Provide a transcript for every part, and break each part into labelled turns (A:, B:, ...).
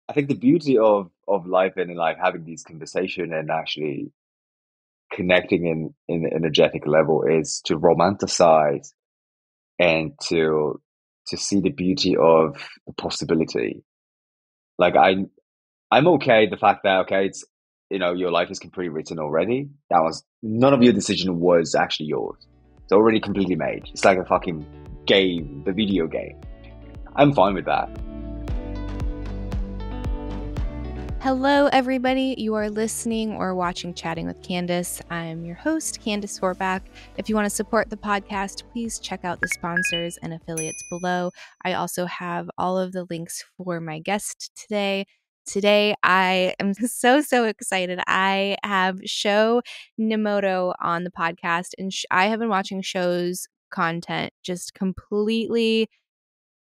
A: I think the beauty of life and like having these conversation and actually connecting in an energetic level is to romanticize and to see the beauty of the possibility. Like I'm okay the fact that okay it's your life is completely written already. That was none of your decision was actually yours. It's already completely made. It's like a fucking game, the video game. I'm fine with that.
B: Hello, everybody. You are listening or watching Chatting with Candice. I'm your host, Candice Horbacz. If you want to support the podcast, please check out the sponsors and affiliates below. I also have all of the links for my guest today. Today, I am so excited. I have Show Nemoto on the podcast, and I have been watching Show's content just completely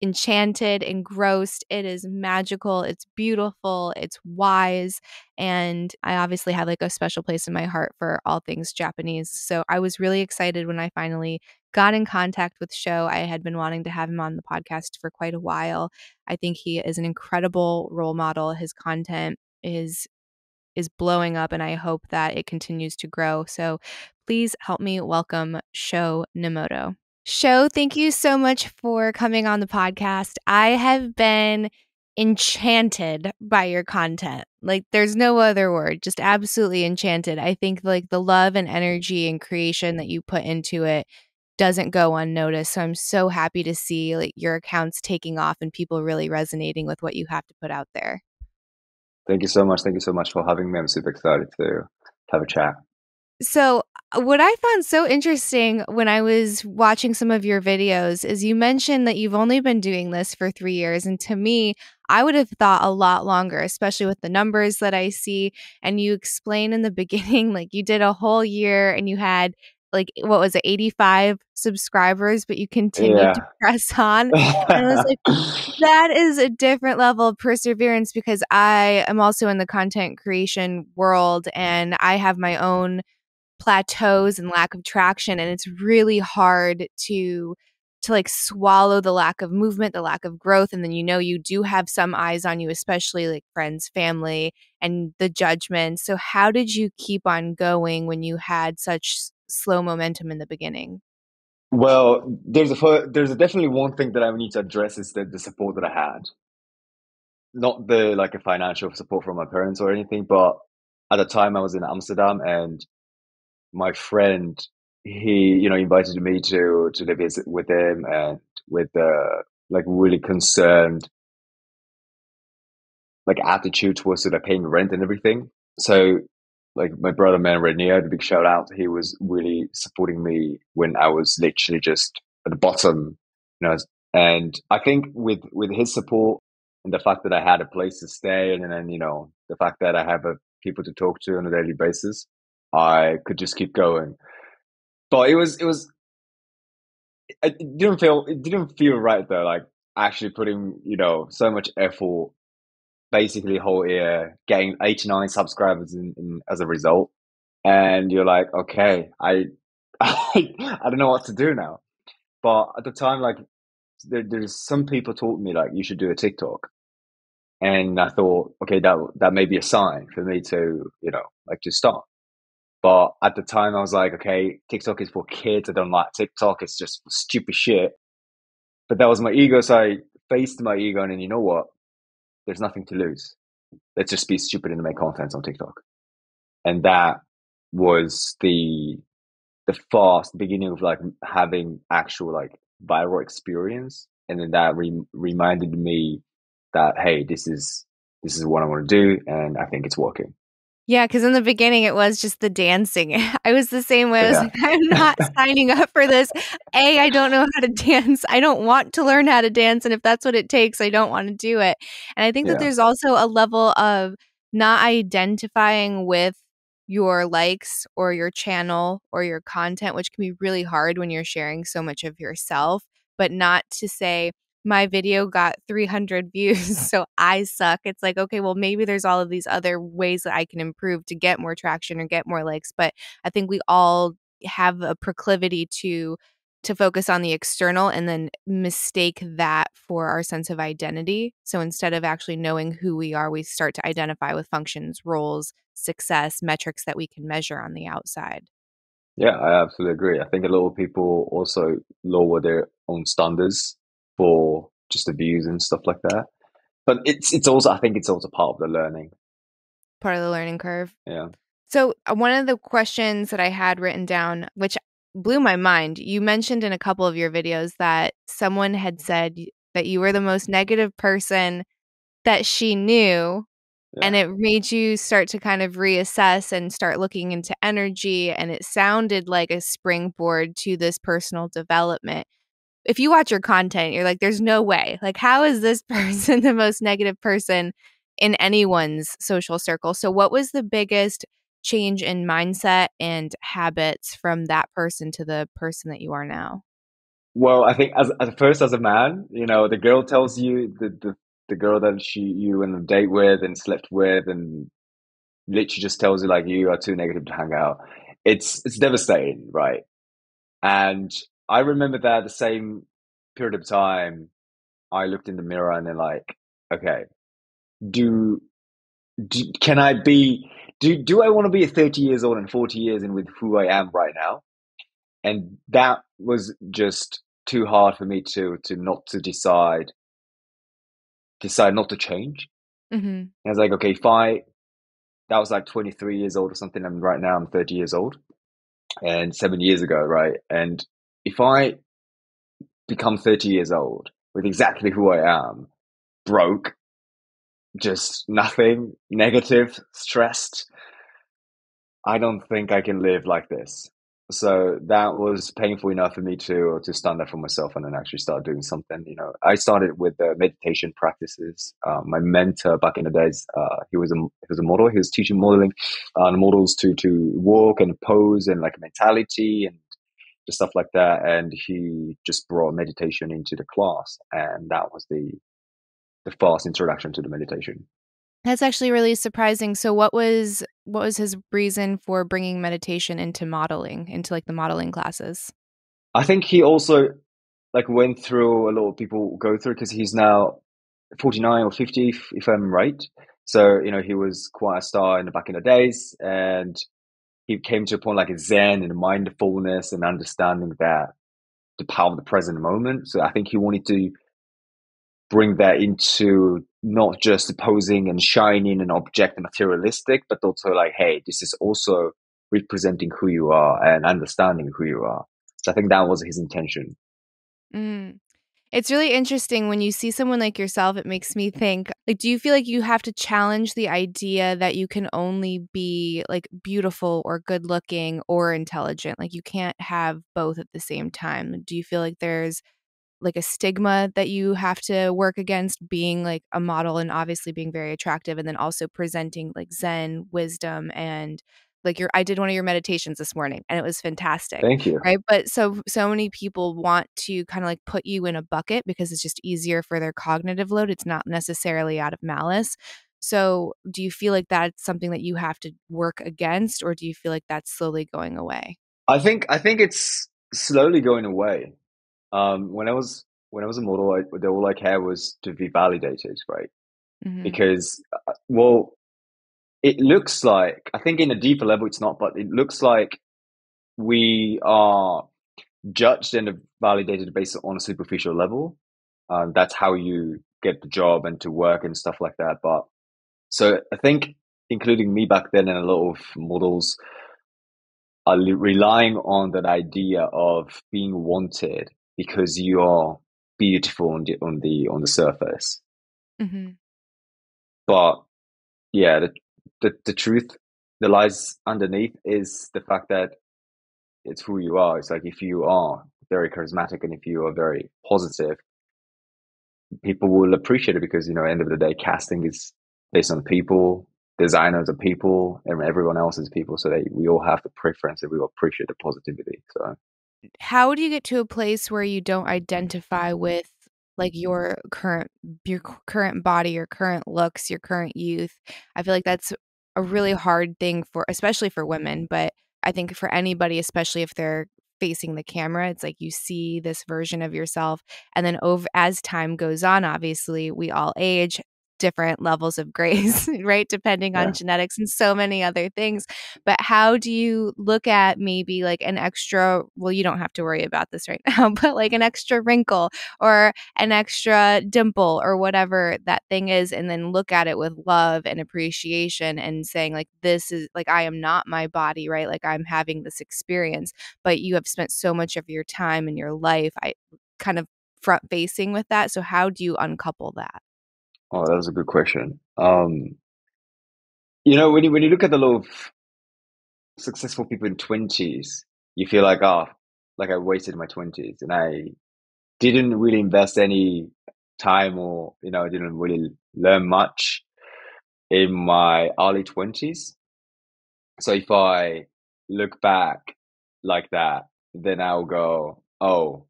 B: enchanted, engrossed. It is magical. It's beautiful. It's wise. And I obviously have like a special place in my heart for all things Japanese. So I was really excited when I finally got in contact with Sho. I had been wanting to have him on the podcast for quite a while. I think he is an incredible role model. His content is blowing up, and I hope that it continues to grow. So please help me welcome Sho Nemoto. Sho, thank you so much for coming on the podcast. I have been enchanted by your content. Like, there's no other word, just absolutely enchanted. I think like the love and energy and creation that you put into it doesn't go unnoticed. So I'm so happy to see like your accounts taking off and people really resonating with what you have to put out there.
A: Thank you so much. Thank you so much for having me. I'm super excited to have a chat.
B: So, what I found so interesting when I was watching some of your videos is you mentioned that you've only been doing this for 3 years. And to me, I would have thought a lot longer, especially with the numbers that I see. And you explain in the beginning, like you did a whole year and you had like, what was it, 85 subscribers, but you continued to
A: Yeah.
B: press on. And I was like, that is a different level of perseverance because I am also in the content creation world and I have my own plateaus and lack of traction, and it's really hard to like swallow the lack of movement, the lack of growth, and then you do have some eyes on you, especially like friends, family, and the judgment. So how did you keep on going when you had such slow momentum in the beginning?
A: Well, there's definitely one thing that I need to address is the support that I had. Not the like a financial support from my parents or anything, but at the time I was in Amsterdam and my friend he invited me to visit with him and with like really concerned like attitude towards the paying rent and everything. So like my brother man Renier, the big shout out, he was really supporting me when I was literally just at the bottom, you know. And I think with his support and the fact that I had a place to stay, and then the fact that I have people to talk to on a daily basis, I could just keep going. But it was it didn't feel right though, like actually putting so much effort basically whole year, getting 89 subscribers as a result. And you're like, okay, I don't know what to do now. But at the time, like there's some people told me like you should do a TikTok. And I thought, okay, that may be a sign for me to, like to start. But at the time I was like, okay, TikTok is for kids. I don't like TikTok. It's just stupid shit. But that was my ego. So I faced my ego and then you know what? There's nothing to lose. Let's just be stupid and make content on TikTok. And that was the fast beginning of like having actual like viral experience. And then that reminded me that, hey, this is what I want to do. And I think it's working.
B: Yeah, because in the beginning it was just the dancing. I was the same way. I was
A: Yeah.
B: like, I'm not signing up for this. I don't know how to dance. I don't want to learn how to dance. And if that's what it takes, I don't want to do it. And I think that
A: Yeah.
B: there's also a level of not identifying with your likes or your channel or your content, which can be really hard when you're sharing so much of yourself, but not to say, my video got 300 views, so I suck. It's like, okay, well, maybe there's all of these other ways that I can improve to get more traction or get more likes. But I think we all have a proclivity to to focus on the external and then mistake that for our sense of identity. So instead of actually knowing who we are, we start to identify with functions, roles, success, metrics that we can measure on the outside.
A: Yeah, I absolutely agree. I think a lot of people also lower their own standards for just the views and stuff like that. But it's also, I think it's also part of the learning.
B: Part of the learning curve.
A: Yeah.
B: So, one of the questions that I had written down, which blew my mind, you mentioned in a couple of your videos that someone had said that you were the most negative person that she knew. And
A: Yeah.
B: it made you start to kind of reassess and start looking into energy. And it sounded like a springboard to this personal development. If you watch your content, you're like, there's no way. Like, how is this person the most negative person in anyone's social circle? So, what was the biggest change in mindset and habits from that person to the person that you are now?
A: Well, I think as first as a man, the girl tells you the girl that you went on a date with and slept with and literally just tells you like you are too negative to hang out. It's devastating, right? And I remember that the same period of time I looked in the mirror and then like, okay, do, can I be do I want to be 30 years old and 40 years in with who I am right now? And that was just too hard for me to not to decide not to change.
B: Mm-hmm.
A: And I was like, okay, if I that was like 23 years old or something, and right now I'm 30 years old, and 7 years ago, right? And if I become 30 years old with exactly who I am, broke, just nothing, negative, stressed, I don't think I can live like this. So that was painful enough for me to stand up for myself and then actually start doing something. I started with meditation practices. My mentor back in the days, he was a model. He was teaching modeling, models to walk and pose and like mentality and just stuff like that. And he just brought meditation into the class, and that was the first introduction to the meditation.
B: That's actually really surprising. So, what was his reason for bringing meditation into modeling, into like the modeling classes?
A: I think he also like went through a lot of people go through because he's now 49 or 50 if I'm right. So he was quite a star in the back in the days, and he came to a point like a zen and mindfulness and understanding that the power of the present moment. So I think he wanted to bring that into not just posing and shining and object and materialistic, but also like, hey, this is also representing who you are and understanding who you are. So I think that was his intention.
B: Mm. It's really interesting when you see someone like yourself. It makes me think, like, do you feel like you have to challenge the idea that you can only be like beautiful or good looking or intelligent? Like, you can't have both at the same time. Do you feel like there's like a stigma that you have to work against being like a model and obviously being very attractive and then also presenting like zen wisdom and like I did one of your meditations this morning and it was fantastic,
A: Thank you.
B: right? But so many people want to kind of like put you in a bucket because it's just easier for their cognitive load. It's not necessarily out of malice. So do you feel like that's something that you have to work against, or do you feel like that's slowly going away?
A: I think it's slowly going away. When I was a model, the all I care was to be validated, right?
B: Hmm.
A: Because well, it looks like, I think in a deeper level it's not, but it looks like we are judged and validated based on a superficial level. That's how you get the job and to work and stuff like that. But so I think, including me back then, and a lot of models are relying on that idea of being wanted because you are beautiful on the surface.
B: Hmm.
A: But yeah, the truth that lies underneath is the fact that it's who you are. It's like if you are very charismatic and if you are very positive, people will appreciate it because end of the day, casting is based on people, designers are people, and everyone else is people. So we all have the preference and we all appreciate the positivity. So
B: How do you get to a place where you don't identify with like your current body, your current looks, your current youth? I feel like that's a really hard thing for especially for women, but I think for anybody, especially if they're facing the camera. It's like you see this version of yourself. And then as time goes on, obviously, we all age, different levels of grace, right? Depending on
A: Yeah.
B: genetics and so many other things. But how do you look at maybe like an extra, well, you don't have to worry about this right now, but like an extra wrinkle or an extra dimple or whatever that thing is, and then look at it with love and appreciation and saying like, this is like, I am not my body, right? Like I'm having this experience, but you have spent so much of your time in your life, I kind of front facing with that. So how do you uncouple that?
A: Oh, that was a good question. When you look at a lot of successful people in 20s, you feel like, oh, like I wasted my 20s and I didn't really invest any time, or, I didn't really learn much in my early 20s. So if I look back like that, then I'll go, oh,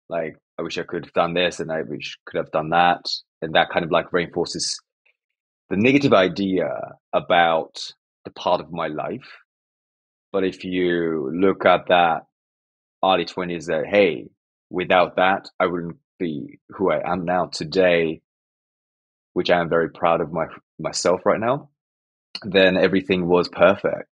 A: like I wish I could have done this and I wish I could have done that. And that kind of like reinforces the negative idea about the part of my life. But if you look at that early 20s, that, hey, without that, I wouldn't be who I am now today, which I am very proud of myself right now, then everything was perfect.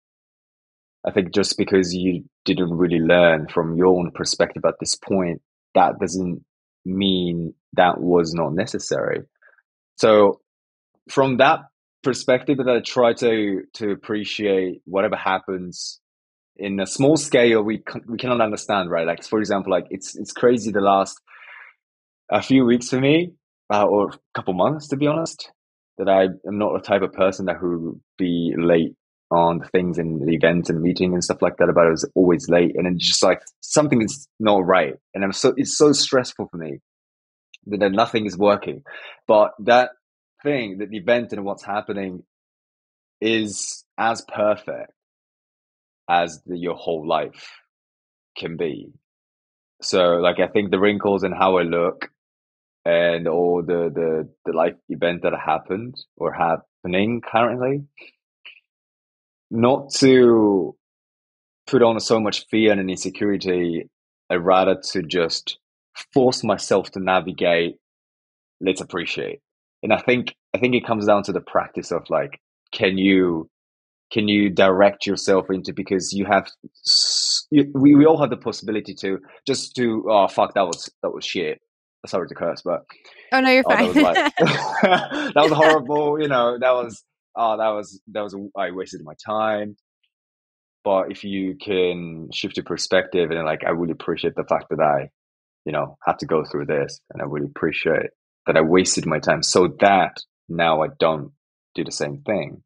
A: I think just because you didn't really learn from your own perspective at this point, that doesn't mean that was not necessary. So from that perspective, that I try to appreciate whatever happens in a small scale we cannot understand, right? Like, for example, like it's crazy the last a few weeks for me, or a couple months, to be honest, that I am not the type of person that who be late on things and the events and meeting and stuff like that. But I was always late, and it's just like something is not right, and it's so stressful for me that nothing is working. But that thing, that the event and what's happening is as perfect as your whole life can be. So, like, I think the wrinkles and how I look and all the life event that happened or happening currently, not to put on so much fear and insecurity, I rather to just force myself to navigate. Let's appreciate, and I think it comes down to the practice of like, can you direct yourself into, because we all have the possibility to just do, oh fuck, that was shit, sorry to curse, but
B: Oh no, you're
A: oh, that
B: fine.
A: was like that was horrible, that was I wasted my time. But if you can shift your perspective and like, I really appreciate the fact that I had to go through this, and I really appreciate that I wasted my time so that now I don't do the same thing,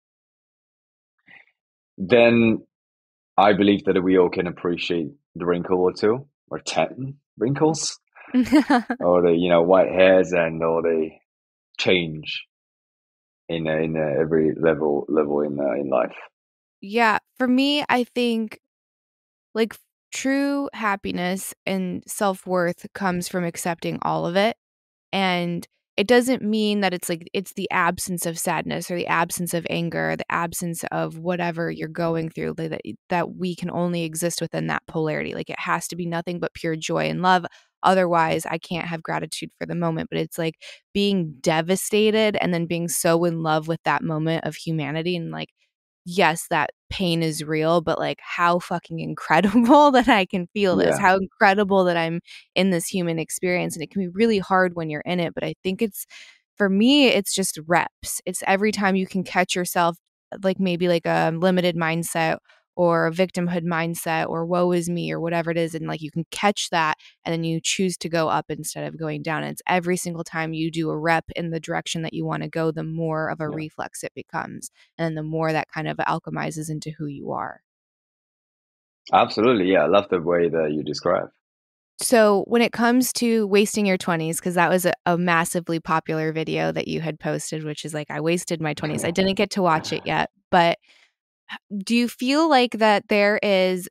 A: then I believe that we all can appreciate the wrinkle or two, or 10 wrinkles, or the white hairs, and all the change in every level in life.
B: Yeah, for me, I think like true happiness and self-worth comes from accepting all of it. And it doesn't mean that it's like it's the absence of sadness or the absence of anger, the absence of whatever you're going through, that we can only exist within that polarity. Like it has to be nothing but pure joy and love. Otherwise, I can't have gratitude for the moment. But it's like being devastated and then being so in love with that moment of humanity and like, yes, that pain is real, but like how fucking incredible that I can feel this,
A: Yeah,
B: how incredible that I'm in this human experience. And it can be really hard when you're in it. But I think for me, it's just reps. It's every time you can catch yourself, like maybe like a limited mindset or a victimhood mindset or woe is me or whatever it is. And like you can catch that and then you choose to go up instead of going down. And it's every single time you do a rep in the direction that you want to go, the more of a
A: yeah,
B: reflex it becomes. And the more that kind of alchemizes into who you are.
A: absolutely. Yeah, I love the way that you describe.
B: So when it comes to wasting your 20s, because that was a massively popular video that you had posted, which is like, I wasted my 20s. I didn't get to watch it yet, but do you feel like that there is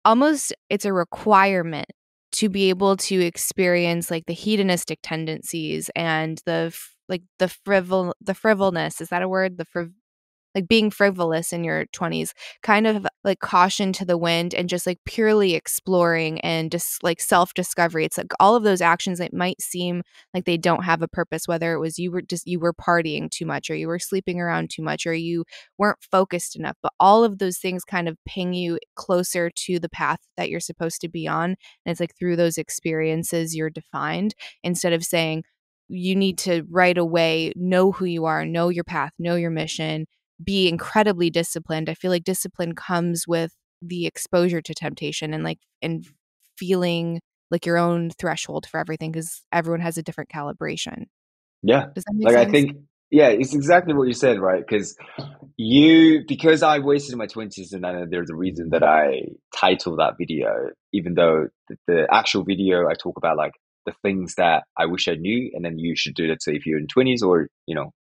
B: almost, it's a requirement to be able to experience like the hedonistic tendencies and the frivolness, is that a word? like being frivolous in your 20s, kind of like caution to the wind and just like purely exploring and just like self-discovery. It's like all of those actions that might seem like they don't have a purpose, whether it was you were partying too much or you were sleeping around too much or you weren't focused enough, but all of those things kind of ping you closer to the path that you're supposed to be on. And it's like through those experiences you're defined, instead of saying you need to right away know who you are, know your path, know your mission, be incredibly disciplined. I feel like discipline comes with the exposure to temptation and feeling like your own threshold for everything, because everyone has a different calibration.
A: Yeah.
B: Does that make
A: Like, I
B: sense?
A: think, yeah, it's exactly what you said, right? Because I wasted my 20s, and then there's a reason that I titled that video, even though the actual video I talk about like the things that I wish I knew, and then you should do that. So if you're in 20s or,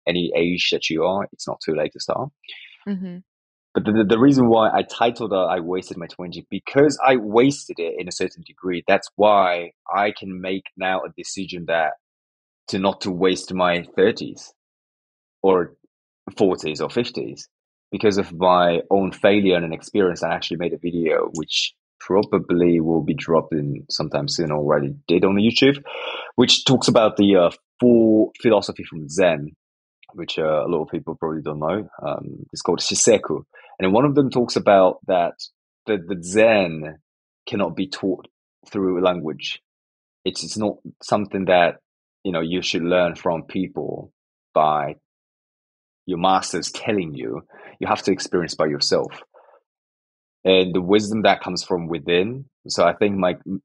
A: any age that you are, it's not too late to start.
B: Mm-hmm.
A: But the reason why I titled I wasted my 20s, because I wasted it in a certain degree. That's why I can make now a decision that to not to waste my 30s or 40s or 50s because of my own failure and experience. I actually made a video which probably will be dropped in sometime soon, already did on YouTube, which talks about the full philosophy from Zen, which a lot of people probably don't know. It's called Shiseku. And one of them talks about that the Zen cannot be taught through language. It's not something that you should learn from people by your masters telling you. You have to experience by yourself, and the wisdom that comes from within. So I think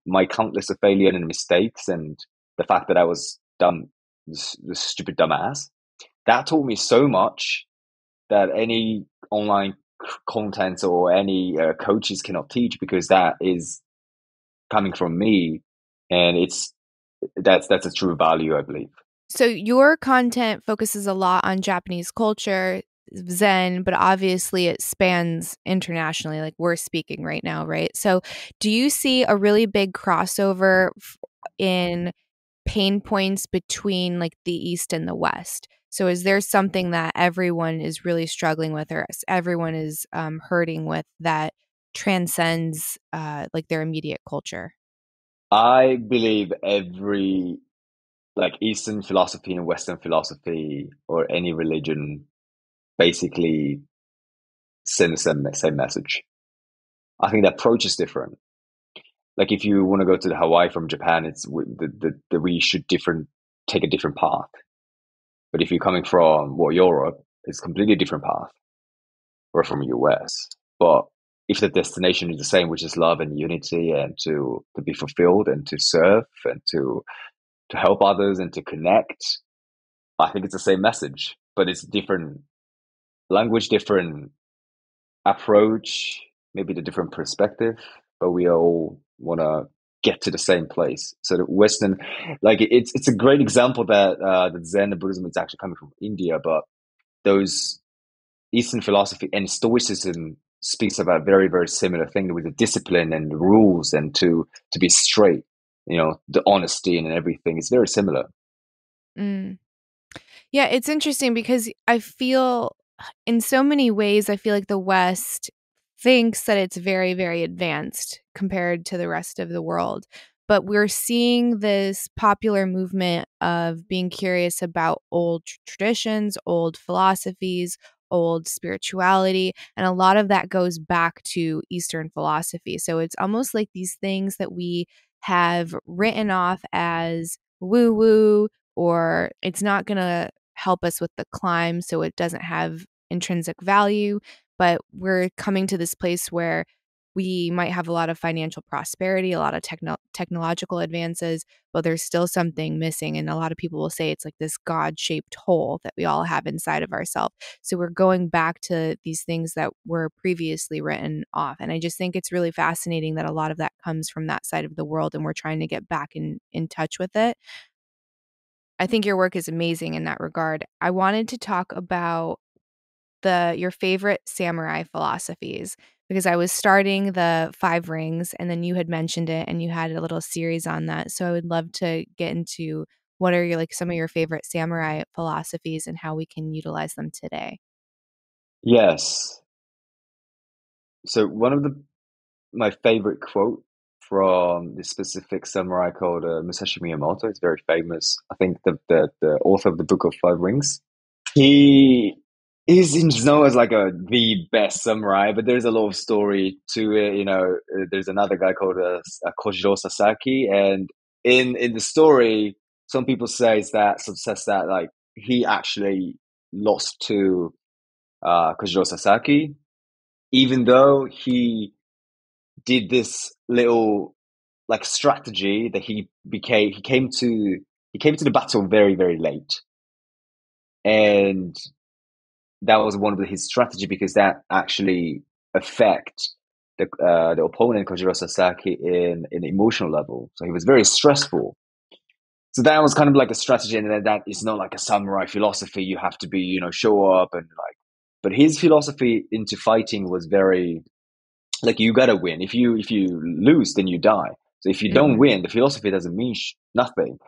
A: my countless of failure and mistakes, and the fact that I was dumb, the stupid dumbass, that taught me so much that any online content or any coaches cannot teach, because that is coming from me, and that's a true value, I believe.
B: So your content focuses a lot on Japanese culture, Zen, but obviously it spans internationally, like we're speaking right now, right? So do you see a really big crossover in pain points between like the East and the West? So is there something that everyone is really struggling with, or everyone is hurting with, that transcends like their immediate culture?
A: I believe every, like, Eastern philosophy and Western philosophy or any religion basically send the same message. I think the approach is different. Like, if you want to go to the Hawaii from Japan, it's we should take a different path. But if you're coming from Europe, it's a completely different path, or from US. But if the destination is the same, which is love and unity, and to be fulfilled and to serve and to help others and to connect, I think it's the same message, but it's different language, different approach, maybe the different perspective, but we all want to get to the same place. So the Western, like, it's a great example that the Zen and Buddhism is actually coming from India, but those Eastern philosophy and Stoicism speaks about very, very similar thing, with the discipline and the rules, and to be straight, the honesty and everything. It's very similar.
B: Mm. Yeah, it's interesting because I feel in so many ways, I feel like the West thinks that it's very, very advanced compared to the rest of the world. But we're seeing this popular movement of being curious about old traditions, old philosophies, old spirituality. And a lot of that goes back to Eastern philosophy. So it's almost like these things that we have written off as woo woo, or it's not going to help us with the climb, so it doesn't have intrinsic value. But we're coming to this place where we might have a lot of financial prosperity, a lot of technological advances, but there's still something missing. And a lot of people will say it's like this God-shaped hole that we all have inside of ourselves. So we're going back to these things that were previously written off. And I just think it's really fascinating that a lot of that comes from that side of the world, and we're trying to get back in touch with it. I think your work is amazing in that regard. I wanted to talk about your favorite samurai philosophies, because I was starting the 5 rings and then you had mentioned it and you had a little series on that. So I would love to get into what are some of your favorite samurai philosophies and how we can utilize them today.
A: Yes. So one of my favorite quote from this specific samurai called Musashi Miyamoto. It's very famous. I think the author of the Book of Five Rings. He is known as like the best samurai, but there's a lot of story to it. There's another guy called Kojiro Sasaki, and in the story, some people says that like he actually lost to Kojiro Sasaki, even though he did this little like strategy that he came to the battle very very late, and that was one of his strategy because that actually affect the opponent Kojiro Sasaki in emotional level. So he was very stressful. So that was kind of like a strategy, and that is not like a samurai philosophy. You have to be, show up and like. But his philosophy into fighting was very like you gotta win. If you lose, then you die. So if you don't
B: Hmm.
A: win, the philosophy doesn't mean nothing.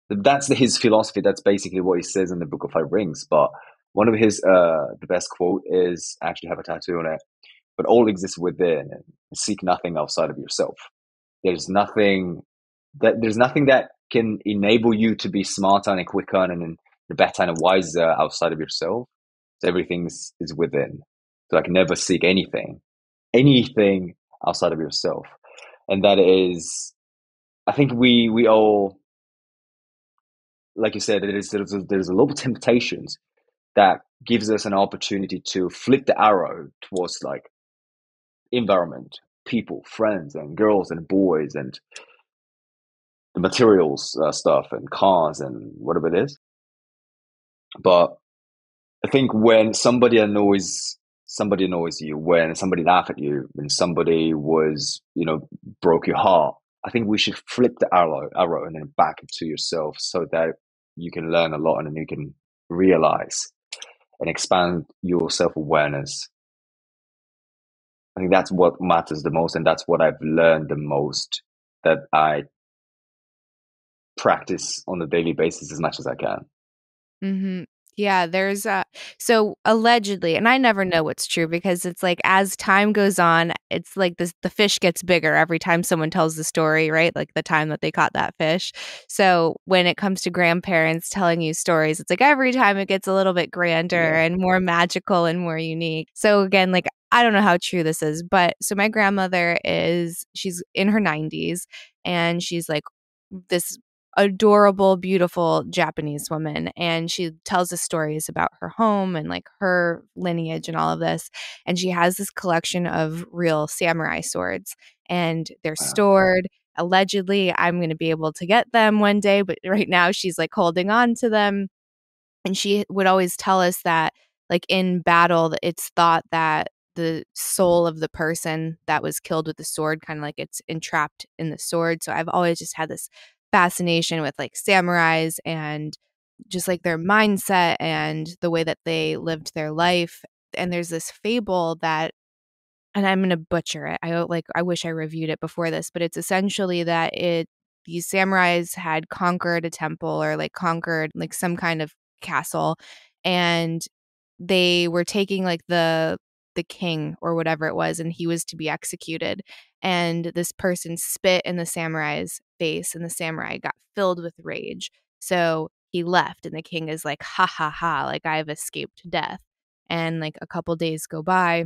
A: That's his philosophy. That's basically what he says in the Book of Five Rings. But one of his the best quote is actually have a tattoo on it. But all exists within, and seek nothing outside of yourself. There's nothing that can enable you to be smarter and quicker and better and wiser outside of yourself. So everything is within. So like never seek anything outside of yourself. And that is, I think we all, like you said, there's a lot of temptations that gives us an opportunity to flip the arrow towards like environment, people, friends, and girls and boys, and the materials stuff and cars and whatever it is. But I think when somebody annoys you, when somebody laugh at you, when somebody was, broke your heart, I think we should flip the arrow and then back it to yourself so that you can learn a lot and then you can realize and expand your self awareness. I think that's what matters the most, and that's what I've learned the most that I practice on a daily basis as much as I can.
B: Hmm. Yeah, there's so allegedly, and I never know what's true because it's like as time goes on, it's like the fish gets bigger every time someone tells the story, right? Like the time that they caught that fish. So when it comes to grandparents telling you stories, it's like every time it gets a little bit grander
A: Yeah.
B: and more magical and more unique. So again, like I don't know how true this is, but so my grandmother she's in her 90s and she's like this adorable, beautiful Japanese woman. And she tells us stories about her home and like her lineage and all of this. And she has this collection of real samurai swords, and they're
A: Wow.
B: stored. Allegedly, I'm going to be able to get them one day, but right now she's like holding on to them. And she would always tell us that, like in battle, it's thought that the soul of the person that was killed with the sword kind of like it's entrapped in the sword. So I've always just had this fascination with like samurais and just like their mindset and the way that they lived their life. And there's this fable that, and I'm gonna butcher it. I wish I reviewed it before this, but it's essentially that these samurais had conquered a temple or like conquered like some kind of castle, and they were taking like the king or whatever it was, and he was to be executed. And this person spit in the samurai's face, and the samurai got filled with rage. So he left, and the king is like, ha ha ha, like I've escaped death. And like a couple days go by,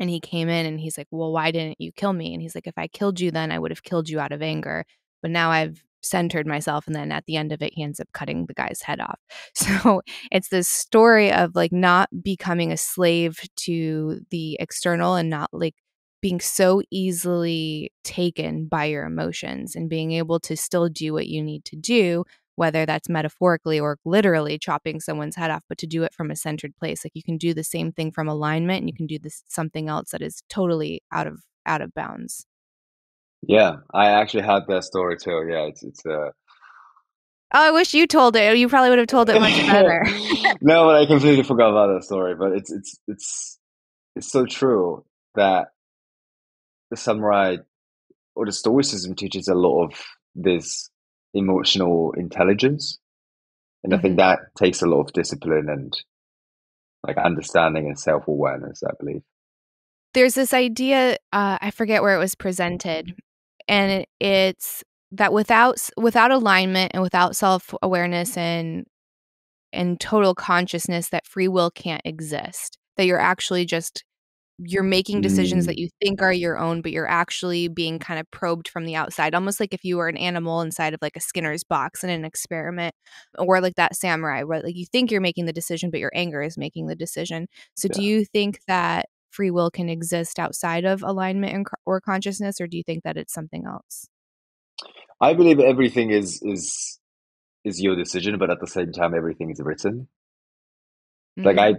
B: and he came in and he's like, "Well, why didn't you kill me?" And he's like, "If I killed you then, I would have killed you out of anger. But now I've centered myself." And then at the end of it, he ends up cutting the guy's head off. So it's this story of like not becoming a slave to the external and not like being so easily taken by your emotions and being able to still do what you need to do, whether that's metaphorically or literally chopping someone's head off, but to do it from a centered place. Like you can do the same thing from alignment, and you can do this something else that is totally out of bounds.
A: Yeah, I actually had that story too. Yeah, it's
B: Oh, I wish you told it. You probably would have told it much better.
A: no, but I completely forgot about that story. But it's so true that the samurai or the stoicism teaches a lot of this emotional intelligence, and I think
B: Hmm.
A: that takes a lot of discipline. And like understanding and self-awareness, I believe.
B: There's this idea, I forget where it was presented, and it's that without alignment and without self-awareness and total consciousness, that free will can't exist. That you're actually just you're making decisions that
A: Mm,
B: you think are your own, but you're actually being kind of probed from the outside, almost like if you were an animal inside of like a Skinner's box in an experiment, or like that samurai, right? Like you think you're making the decision, but your anger is making the decision. So, do
A: yeah.
B: you think that free will can exist outside of alignment or consciousness, or do you think that it's something else?
A: I believe everything is your decision, but at the same time, everything is written. Like
B: Mm,
A: I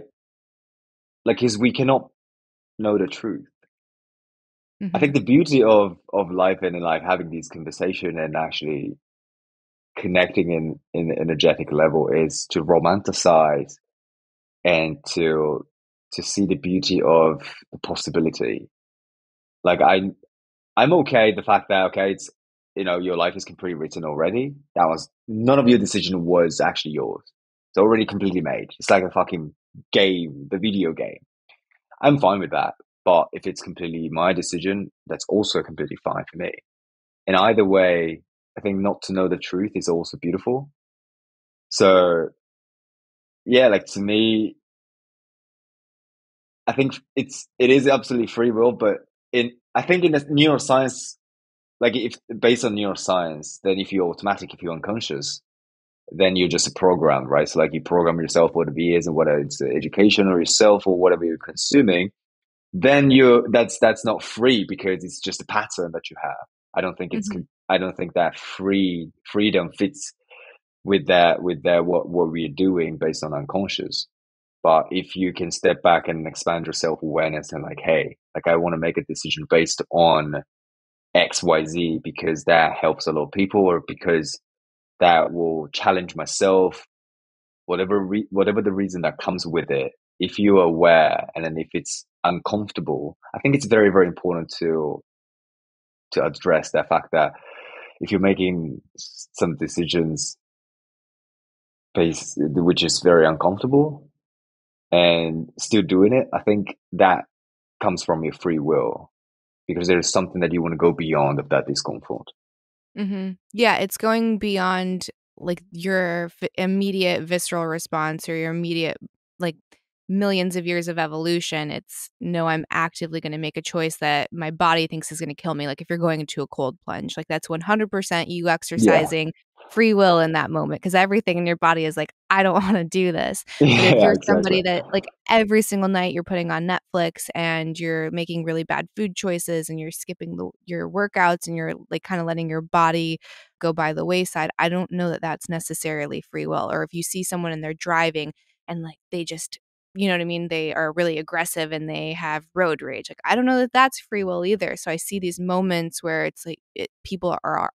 A: like because we cannot know the truth. I
B: mm-hmm,
A: think the beauty of life and like having these conversation and actually connecting in an energetic level is to romanticize and to see the beauty of the possibility. Like I'm okay the fact that okay it's your life is completely written already. That was none of your decision was actually yours. It's already completely made. It's like a fucking game, the video game. I'm fine with that. But if it's completely my decision, that's also completely fine for me. And either way, I think not to know the truth is also beautiful. So yeah, like to me, I think it is absolutely free will, but in I think in the neuroscience, like if based on neuroscience, then if you're unconscious, then you're just a program, right? So like you program yourself whatever it is, and whether it's the education or yourself or whatever you're consuming, then that's not free because it's just a pattern that you have.
B: mm-hmm,
A: I don't think that freedom fits with that what we're doing based on unconscious. But if you can step back and expand your self awareness and like, hey, like I want to make a decision based on XYZ because that helps a lot of people or because that will challenge myself, whatever the reason that comes with it. If you're aware and then if it's uncomfortable, I think it's very, very important to address that fact that if you're making some decisions based which is very uncomfortable and still doing it, I think that comes from your free will because there's something that you want to go beyond of that discomfort.
B: mm-hmm. Yeah, it's going beyond like your immediate visceral response or your immediate like millions of years of evolution. It's no, I'm actively going to make a choice that my body thinks is going to kill me. Like if you're going into a cold plunge, like that's 100% you
A: Yeah.
B: exercising free will in that moment because everything in your body is like, I don't want to do this. But if
A: Yeah,
B: you're
A: exactly.
B: somebody that like every single night you're putting on Netflix and you're making really bad food choices and you're skipping your workouts and you're like kind of letting your body go by the wayside, I don't know that that's necessarily free will. Or if you see someone and they're driving and like they just you know what I mean? They are really aggressive and they have road rage. Like I don't know that that's free will either. So I see these moments where it's like people are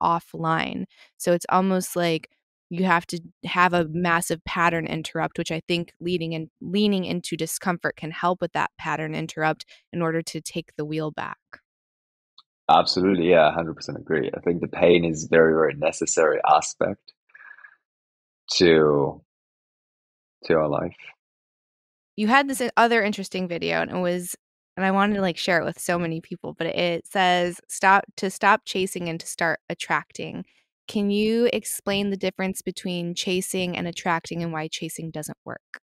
B: offline. So it's almost like you have to have a massive pattern interrupt, which I think leaning into discomfort can help with that pattern interrupt in order to take the wheel back.
A: Absolutely, yeah, 100% agree. I think the pain is very, very necessary aspect to our life.
B: You had this other interesting video and it was and I wanted to like share it with so many people, but it says stop chasing and to start attracting. Can you explain the difference between chasing and attracting and why chasing doesn't work?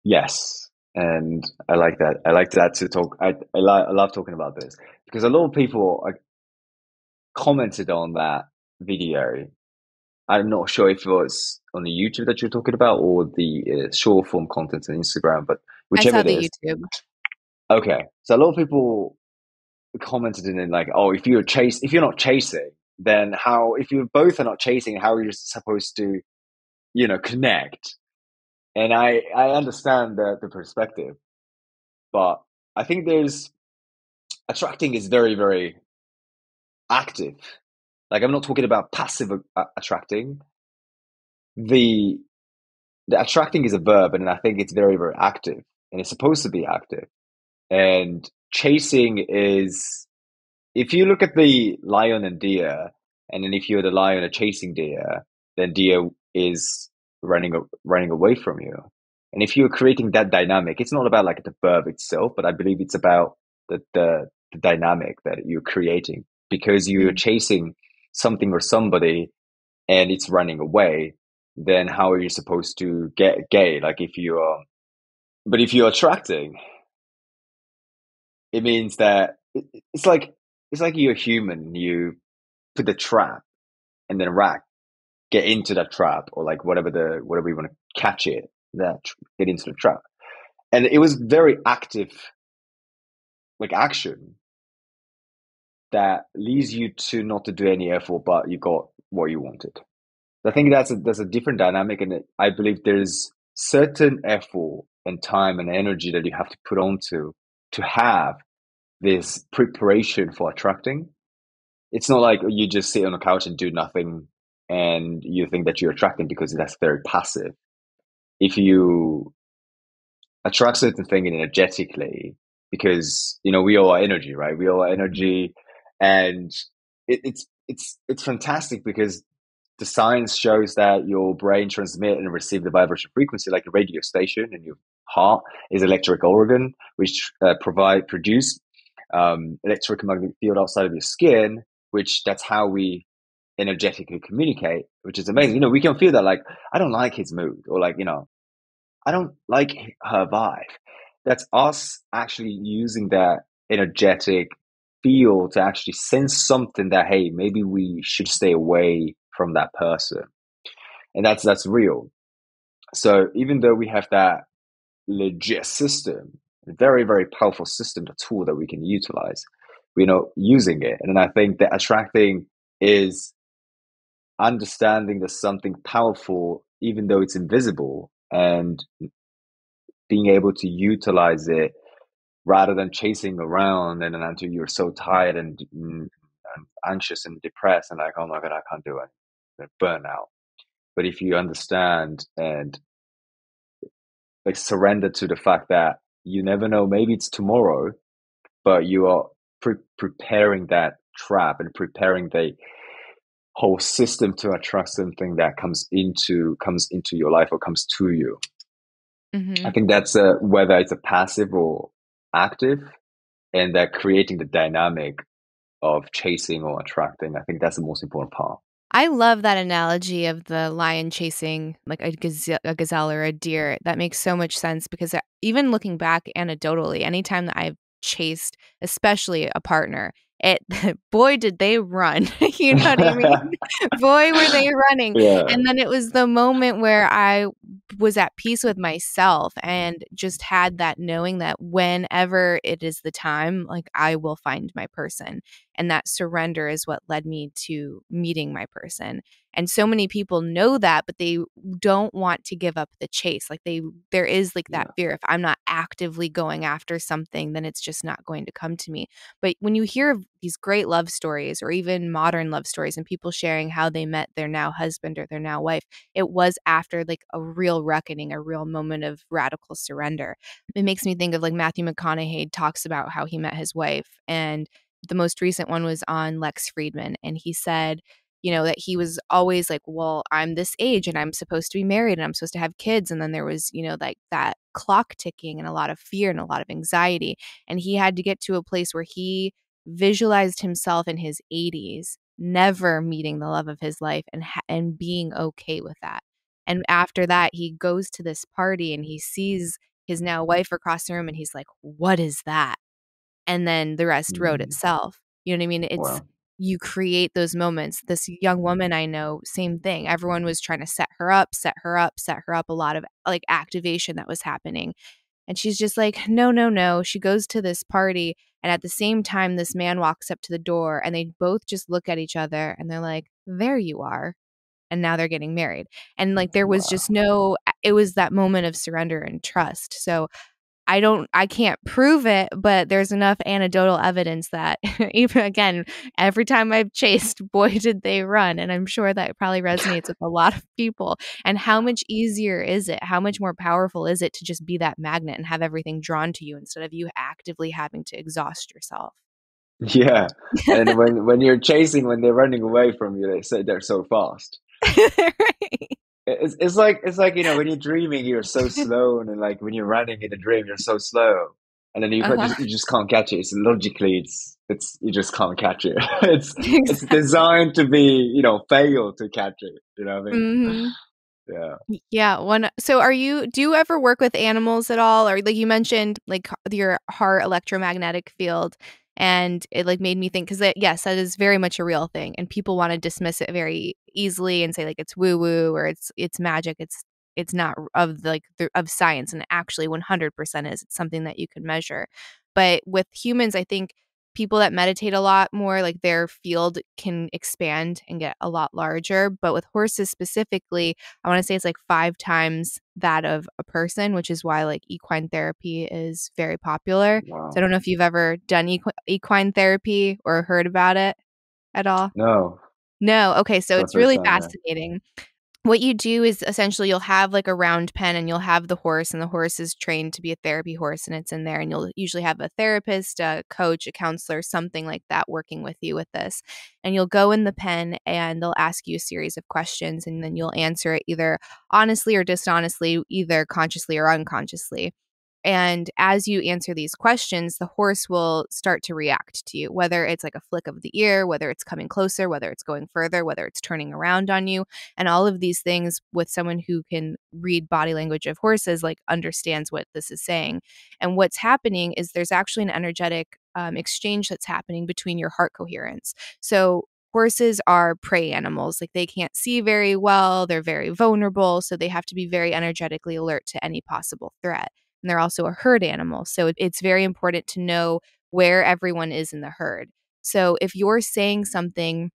A: Yes, and I like that. I like that to talk. I love talking about this because a lot of people commented on that video. I'm not sure if it was on the YouTube that you're talking about or the short form content on Instagram, but
B: I
A: whichever
B: saw
A: it
B: the
A: is.
B: YouTube.
A: Okay, so a lot of people commented in it like, "Oh, if you're not chasing, then how? If you both are not chasing, how are you supposed to, connect?" And I understand the perspective, but I think there's attracting is very, very active. Like I'm not talking about passive attracting. The the attracting is a verb, and I think it's very, very active, and it's supposed to be active. And chasing is if you look at the lion and deer, and then if you're the lion and chasing deer, then deer is running away from you. And if you're creating that dynamic, it's not about like the verb itself, but I believe it's about the dynamic that you're creating, because you're
B: Mm.
A: chasing something or somebody and it's running away. Then how are you supposed to get gay? Like if you are, but if you're attracting, it means that it's like you're human. You put the trap and then rat get into that trap, or like whatever you want to catch it, that get into the trap. And it was very active, like action that leads you to not to do any effort, but you got what you wanted. I think that's a different dynamic, and I believe there's certain effort and time and energy that you have to put onto to have this preparation for attracting. It's not like you just sit on a couch and do nothing and you think that you're attracting, because that's very passive. If you attract certain thing energetically, because we all are energy, right? We all are energy, and it's fantastic because the science shows that your brain transmit and receive the vibration frequency like a radio station, and your heart is electric organ which produce electromagnetic field outside of your skin, which that's how we energetically communicate, which is amazing. We can feel that, like, I don't like his mood, or like, I don't like her vibe. That's us actually using that energetic feel to actually sense something that, hey, maybe we should stay away from that person. And that's real. So even though we have that legit system, a very, very powerful system, the tool that we can utilize, we're not using it. And I think that attracting is understanding there's something powerful, even though it's invisible, and being able to utilize it rather than chasing around and until you're so tired and anxious and depressed and like, oh my God, I can't do it, burnout. But if you understand and like surrender to the fact that you never know, maybe it's tomorrow, but you are preparing that trap and preparing the whole system to attract something that comes into your life or comes to you.
B: Mm-hmm.
A: I think that's whether it's a passive or active, and that creating the dynamic of chasing or attracting. I think that's the most important part.
B: I love that analogy of the lion chasing like a gazelle or a deer. That makes so much sense because even looking back anecdotally, anytime that I've chased, especially a partner, it boy did they run. You know what I mean? Boy were they running.
A: Yeah,
B: And then it was the moment where I was at peace with myself and just had that knowing that whenever it is the time, like I will find my person. And that surrender is what led me to meeting my person. And so many people know that, but they don't want to give up the chase. Like there is like that
A: yeah,
B: fear. If I'm not actively going after something, then it's just not going to come to me. But when you hear of these great love stories or even modern love stories and people sharing how they met their now husband or their now wife, it was after like a real reckoning, a real moment of radical surrender. It makes me think of like Matthew McConaughey talks about how he met his wife, and the most recent one was on Lex Fridman. And he said, that he was always like, well, I'm this age and I'm supposed to be married and I'm supposed to have kids. And then there was, like that clock ticking and a lot of fear and a lot of anxiety. And he had to get to a place where he visualized himself in his 80s, never meeting the love of his life and being okay with that. And after that, he goes to this party and he sees his now wife across the room and he's like, what is that? And then the rest wrote
A: mm,
B: itself. You know what I mean? It's
A: well,
B: you create those moments. This young woman I know, same thing. Everyone was trying to set her up, set her up, set her up, a lot of like activation that was happening. And she's just like, no, no, no. She goes to this party. And at the same time, this man walks up to the door and they both just look at each other and they're like, there you are. And now they're getting married. And like, there was just
A: wow.
B: it was that moment of surrender and trust. So I can't prove it, but there's enough anecdotal evidence that even again, every time I've chased, boy, did they run. And I'm sure that probably resonates with a lot of people. And how much easier is it? How much more powerful is it to just be that magnet and have everything drawn to you instead of you actively having to exhaust yourself?
A: Yeah, and when you're chasing, when they're running away from you, they say they're so fast.
B: Right.
A: it's like when you're dreaming, you're so slow, and then like when you're running in a dream, you're so slow, and then
B: Uh-huh.
A: you just can't catch it. It's logically, it's you just can't catch it. It's
B: Exactly.
A: designed to be fail to catch it. You know what I mean?
B: Hmm.
A: Yeah.
B: Yeah, so do you ever work with animals at all? Or like you mentioned like your heart electromagnetic field, and it like made me think because yes, that is very much a real thing, and people want to dismiss it very easily and say like it's woo woo or it's magic. It's not of of science, and it actually 100% is. It's something that you can measure. But with humans, I think people that meditate a lot more, like their field can expand and get a lot larger. But with horses specifically, I want to say it's like 5 times that of a person, which is why like equine therapy is very popular. So I
A: Wow.
B: don't know if you've ever done equine therapy or heard about it at all.
A: No,
B: No. Okay. So
A: it's my
B: it's
A: first
B: really
A: time. Yeah.
B: fascinating. What you do is essentially you'll have like a round pen and you'll have the horse, and the horse is trained to be a therapy horse and it's in there, and you'll usually have a therapist, a coach, a counselor, something like that working with you with this. And you'll go in the pen and they'll ask you a series of questions, and then you'll answer it either honestly or dishonestly, either consciously or unconsciously. And as you answer these questions, the horse will start to react to you, whether it's like a flick of the ear, whether it's coming closer, whether it's going further, whether it's turning around on you. And all of these things with someone who can read body language of horses, like understands what this is saying. And what's happening is there's actually an energetic exchange that's happening between your heart coherence. So horses are prey animals. Like they can't see very well, they're very vulnerable. So they have to be very energetically alert to any possible threat. And they're also a herd animal. So it's very important to know where everyone is in the herd. So if you're saying something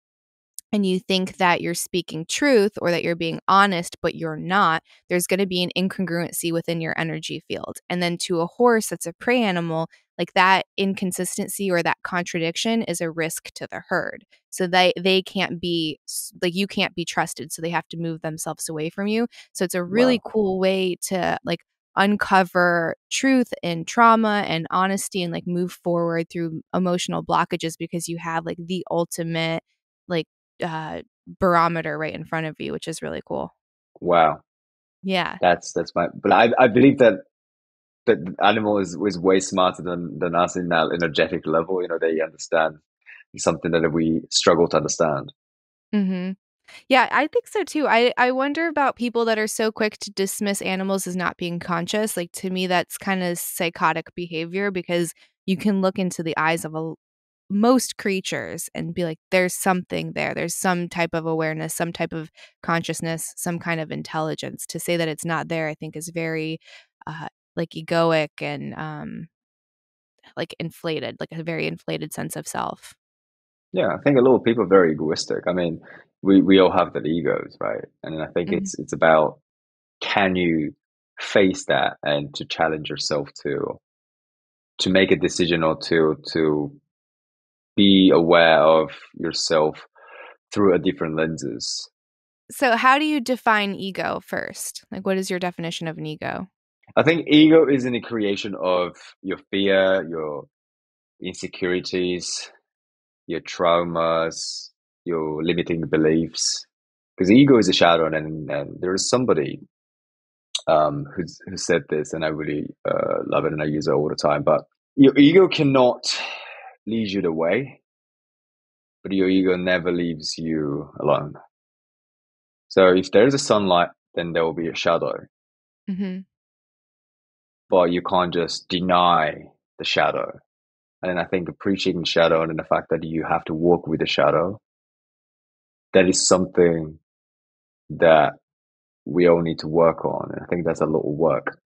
B: and you think that you're speaking truth or that you're being honest, but you're not, there's going to be an incongruency within your energy field. And then to a horse that's a prey animal, like that inconsistency or that contradiction is a risk to the herd. So they can't be like you can't be trusted. So they have to move themselves away from you. So it's a really
A: Wow.
B: cool way to like uncover truth and trauma and honesty and like move forward through emotional blockages because you have like the ultimate like uh, barometer right in front of you, which is really cool.
A: Wow.
B: Yeah.
A: That's my. But I believe that the animal is way smarter than us in that energetic level. They understand something that we struggle to understand.
B: Hmm. Yeah, I think so too. I wonder about people that are so quick to dismiss animals as not being conscious. Like to me, that's kind of psychotic behavior because you can look into the eyes of most creatures and be like, there's something there. There's some type of awareness, some type of consciousness, some kind of intelligence. To say that it's not there, I think is very like egoic and like inflated, like a very inflated sense of self.
A: Yeah, I think a lot of people are very egoistic. I mean, we all have that egos, right? And I think
B: Mhm.
A: it's about, can you face that and to challenge yourself to make a decision, or to be aware of yourself through a different lenses.
B: So, how do you define ego first? Like, what is your definition of an ego?
A: I think ego is in the creation of your fear, your insecurities, your traumas, your limiting beliefs. Because ego is a shadow, and there is somebody who said this, and I really love it, and I use it all the time. But your ego cannot lead you the way, but your ego never leaves you alone. So if there's a sunlight, then there will be a shadow,
B: Hmm.
A: but you can't just deny the shadow. And I think appreciating shadow and the fact that you have to walk with the shadow, that is something that we all need to work on. And I think that's a lot of work.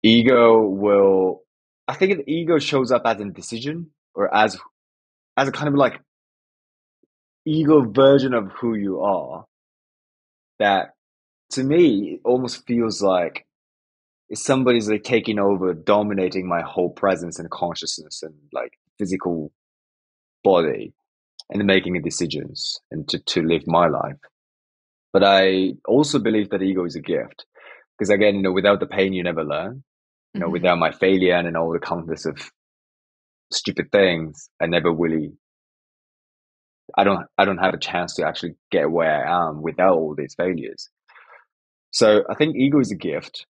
A: Ego will, I think the ego shows up as a decision, or as a kind of like ego version of who you are, that to me almost feels like if somebody's like taking over, dominating my whole presence and consciousness and like physical body, and making decisions and to live my life. But I also believe that ego is a gift, because again, without the pain, you never learn.
B: Hmm.
A: Without my failure and all the countless of stupid things, I never really, I don't have a chance to actually get where I am without all these failures. So I think ego is a gift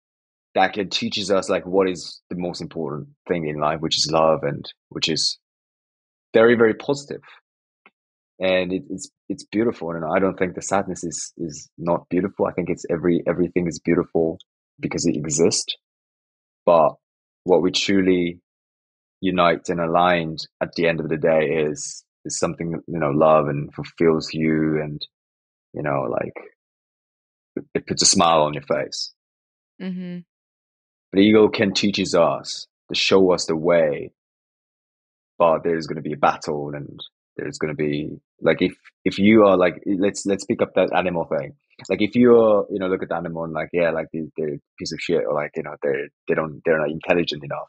A: that can teaches us like what is the most important thing in life, which is love, and which is very, very positive. And it's beautiful. And I don't think the sadness is not beautiful. I think it's everything is beautiful because it exists. But what we truly unite and aligned at the end of the day is something, love and fulfills you, and like it puts a smile on your face.
B: Mm-hmm.
A: But ego can teaches us to show us the way, but there's going to be a battle, and there's going to be like if you are like let's pick up that animal thing. Like if you're look at the animal and like yeah, like they're a piece of shit, or like they're not intelligent enough.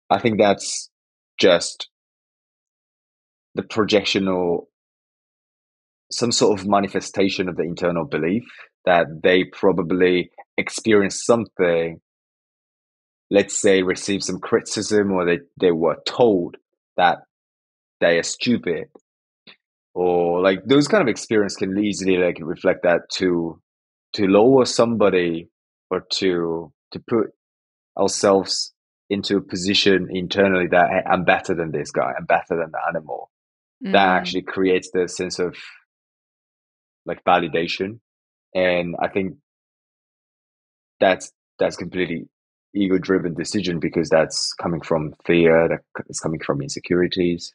A: I think that's just the projection or some sort of manifestation of the internal belief that they probably experienced something, let's say receive some criticism, or they were told that they are stupid, or like those kind of experience can easily like reflect that to lower somebody, or to put ourselves into a position internally that hey, I'm better than this guy, I'm better than the animal. That
B: Mm.
A: actually creates the sense of like validation. And I think that's completely ego driven decision, because that's coming from fear, that is coming from insecurities.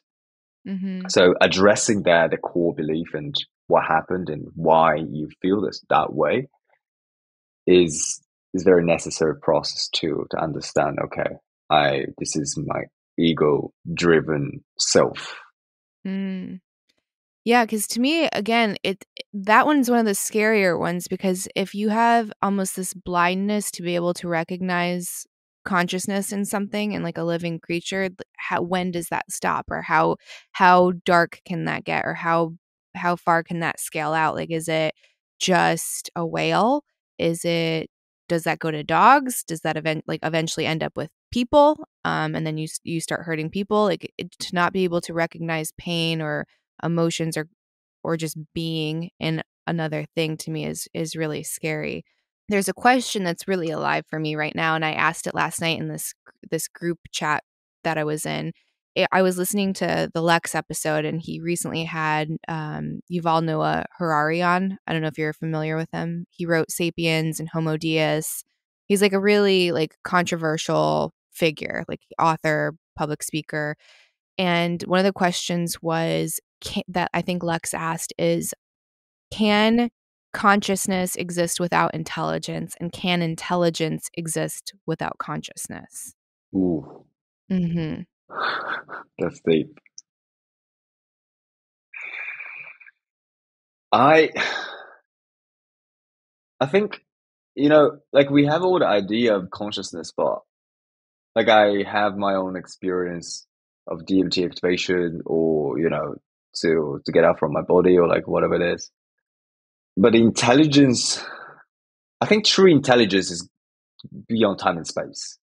B: Mm-hmm.
A: So addressing that, the core belief and what happened and why you feel this that way is very necessary process to understand. Okay, this is my ego driven self.
B: Mm. Yeah, because to me, again, that one's one of the scarier ones, because if you have almost this blindness to be able to recognize consciousness in something and like a living creature, when does that stop, or how dark can that get, or how far can that scale out? Like, is it just a whale? Does that go to dogs? Does that eventually end up with people? And then you start hurting people. Like to not be able to recognize pain or emotions or just being in another thing, to me is really scary. There's a question that's really alive for me right now, and I asked it last night in this group chat that I was in. I was listening to the Lex episode, and he recently had Yuval Noah Harari on. I don't know if you're familiar with him. He wrote *Sapiens* and *Homo Deus*. He's like a really like controversial figure, like author, public speaker. And one of the questions was that I think Lex asked is, can consciousness exist without intelligence? And can intelligence exist without consciousness?
A: Ooh,
B: Mm-hmm.
A: that's deep. I I think like we have all the idea of consciousness, but like I have my own experience of DMT activation, or to get out from my body, or like whatever it is. But intelligence, I think true intelligence is beyond time and space.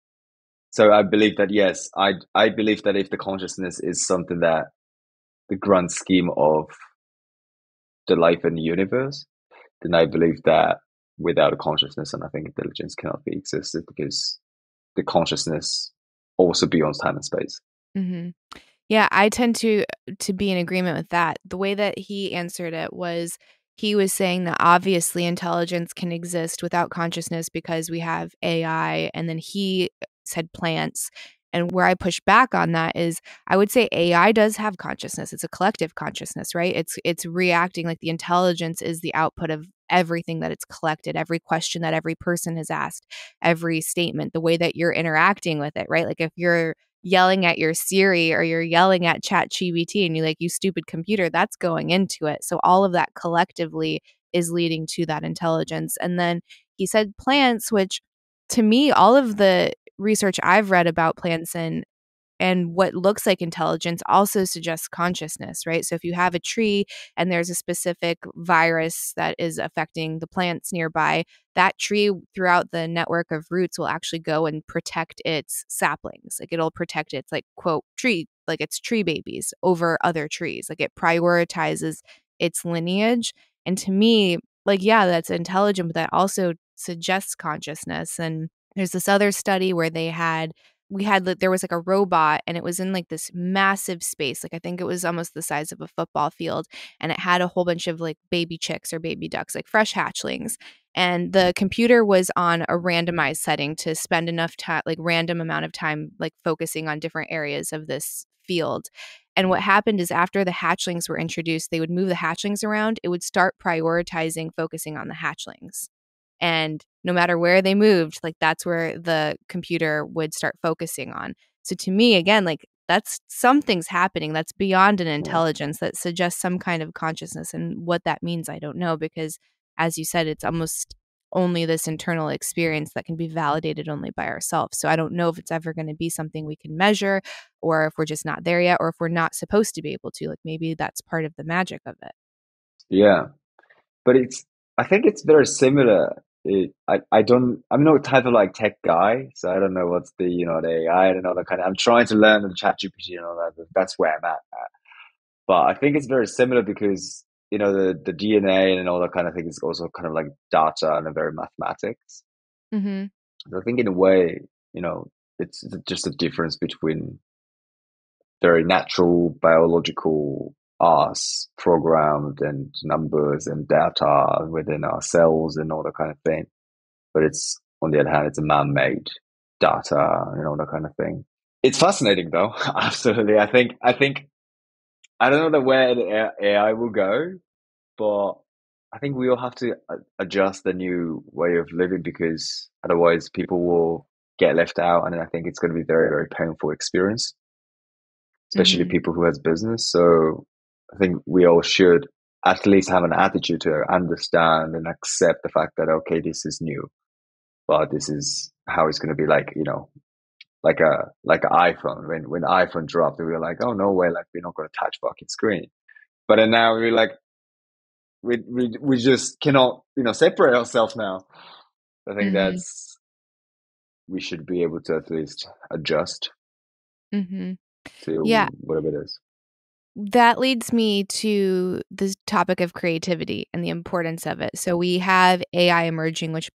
A: So I believe that yes, I believe that if the consciousness is something that the grand scheme of the life in the universe, then I believe that without a consciousness, and I think intelligence cannot be existed, because the consciousness also beyond time and space.
B: Mm-hmm. Yeah, I tend to be in agreement with that. The way that he answered it was, he was saying that obviously intelligence can exist without consciousness because we have AI, and then he said plants. And where I push back on that is, I would say AI does have consciousness. It's a collective consciousness, right? It's reacting, like the intelligence is the output of everything that it's collected, every question that every person has asked, every statement, the way that you're interacting with it, right? Like if you're yelling at your Siri or you're yelling at ChatGPT and you like, you stupid computer, that's going into it. So all of that collectively is leading to that intelligence. And then he said plants, which to me, all of the research I've read about plants and what looks like intelligence also suggests consciousness, right? So if you have a tree and there's a specific virus that is affecting the plants nearby, that tree throughout the network of roots will actually go and protect its saplings. Like it'll protect its like quote tree, like its tree babies over other trees. Like it prioritizes its lineage. And to me, like, yeah, that's intelligent, but that also suggests consciousness. And there's this other study where there was like a robot, and it was in like this massive space. Like I think it was almost the size of a football field, and it had a whole bunch of like baby chicks or baby ducks, like fresh hatchlings. And the computer was on a randomized setting to spend enough time, like random amount of time, like focusing on different areas of this field. And what happened is after the hatchlings were introduced, they would move the hatchlings around. It would start prioritizing focusing on the hatchlings. And no matter where they moved, like that's where the computer would start focusing on. So to me, again, like that's something's happening that's beyond an
A: Yeah.
B: intelligence that suggests some kind of consciousness. And what that means, I don't know, because as you said, it's almost only this internal experience that can be validated only by ourselves. So I don't know if it's ever going to be something we can measure, or if we're just not there yet, or if we're not supposed to be able to. Like maybe that's part of the magic of it.
A: Yeah. But I think it's very similar. I'm not type of like tech guy, so I don't know what's the AI and all that kind of. I'm trying to learn the ChatGPT and all that. But that's where I'm at. But I think it's very similar because the DNA and all that kind of thing is also kind of like data and a very mathematics.
B: Mm-hmm.
A: So I think in a way, it's just a difference between very natural biological us programmed and numbers and data within our cells and all that kind of thing. But it's on the other hand, it's a man-made data and all that kind of thing. It's fascinating though. Absolutely. I think I don't know where the AI will go, but I think we all have to adjust the new way of living because otherwise people will get left out, and I think it's going to be very, very painful experience, especially
B: Mm-hmm.
A: people who has business. So I think we all should at least have an attitude to understand and accept the fact that okay, this is new, but this is how it's going to be like an iPhone. When iPhone dropped, we were like, oh no way, like we're not going to touch fucking screen. But then now we're like, we just cannot separate ourselves now. I think
B: Mm-hmm.
A: that's we should be able to at least adjust
B: Mm-hmm. Yeah.
A: to whatever it is.
B: That leads me to the topic of creativity and the importance of it. So we have AI emerging, which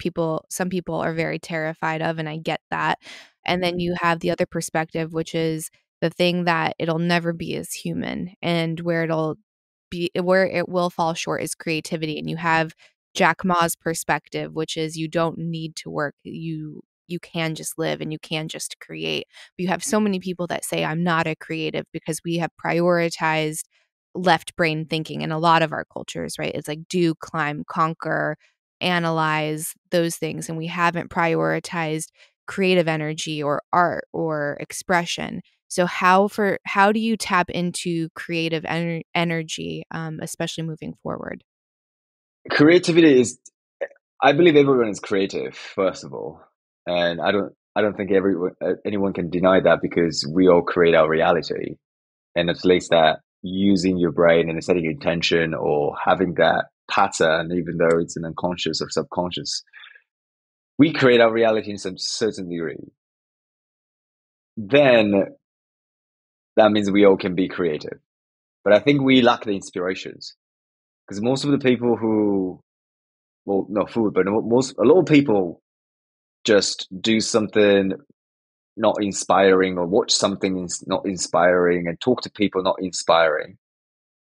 B: some people are very terrified of, and I get that. And then you have the other perspective, which is the thing that it'll never be as human, and where it will fall short is creativity. And you have Jack Ma's perspective, which is you don't need to work. You can just live and you can just create. But you have so many people that say I'm not a creative because we have prioritized left brain thinking in a lot of our cultures, right? It's like do, climb, conquer, analyze those things, and we haven't prioritized creative energy or art or expression. So how do you tap into creative energy, especially moving forward?
A: Creativity is. I believe everyone is creative, first of all, and I don't think anyone can deny that because we all create our reality, and at least that using your brain and setting intention or having that pattern, even though it's an unconscious or subconscious, we create our reality in some certain degree. Then that means we all can be creative. But I think we lack the inspirations because most of the people who, well, not food, but a lot of people just do something not inspiring or watch something not inspiring and talk to people not inspiring.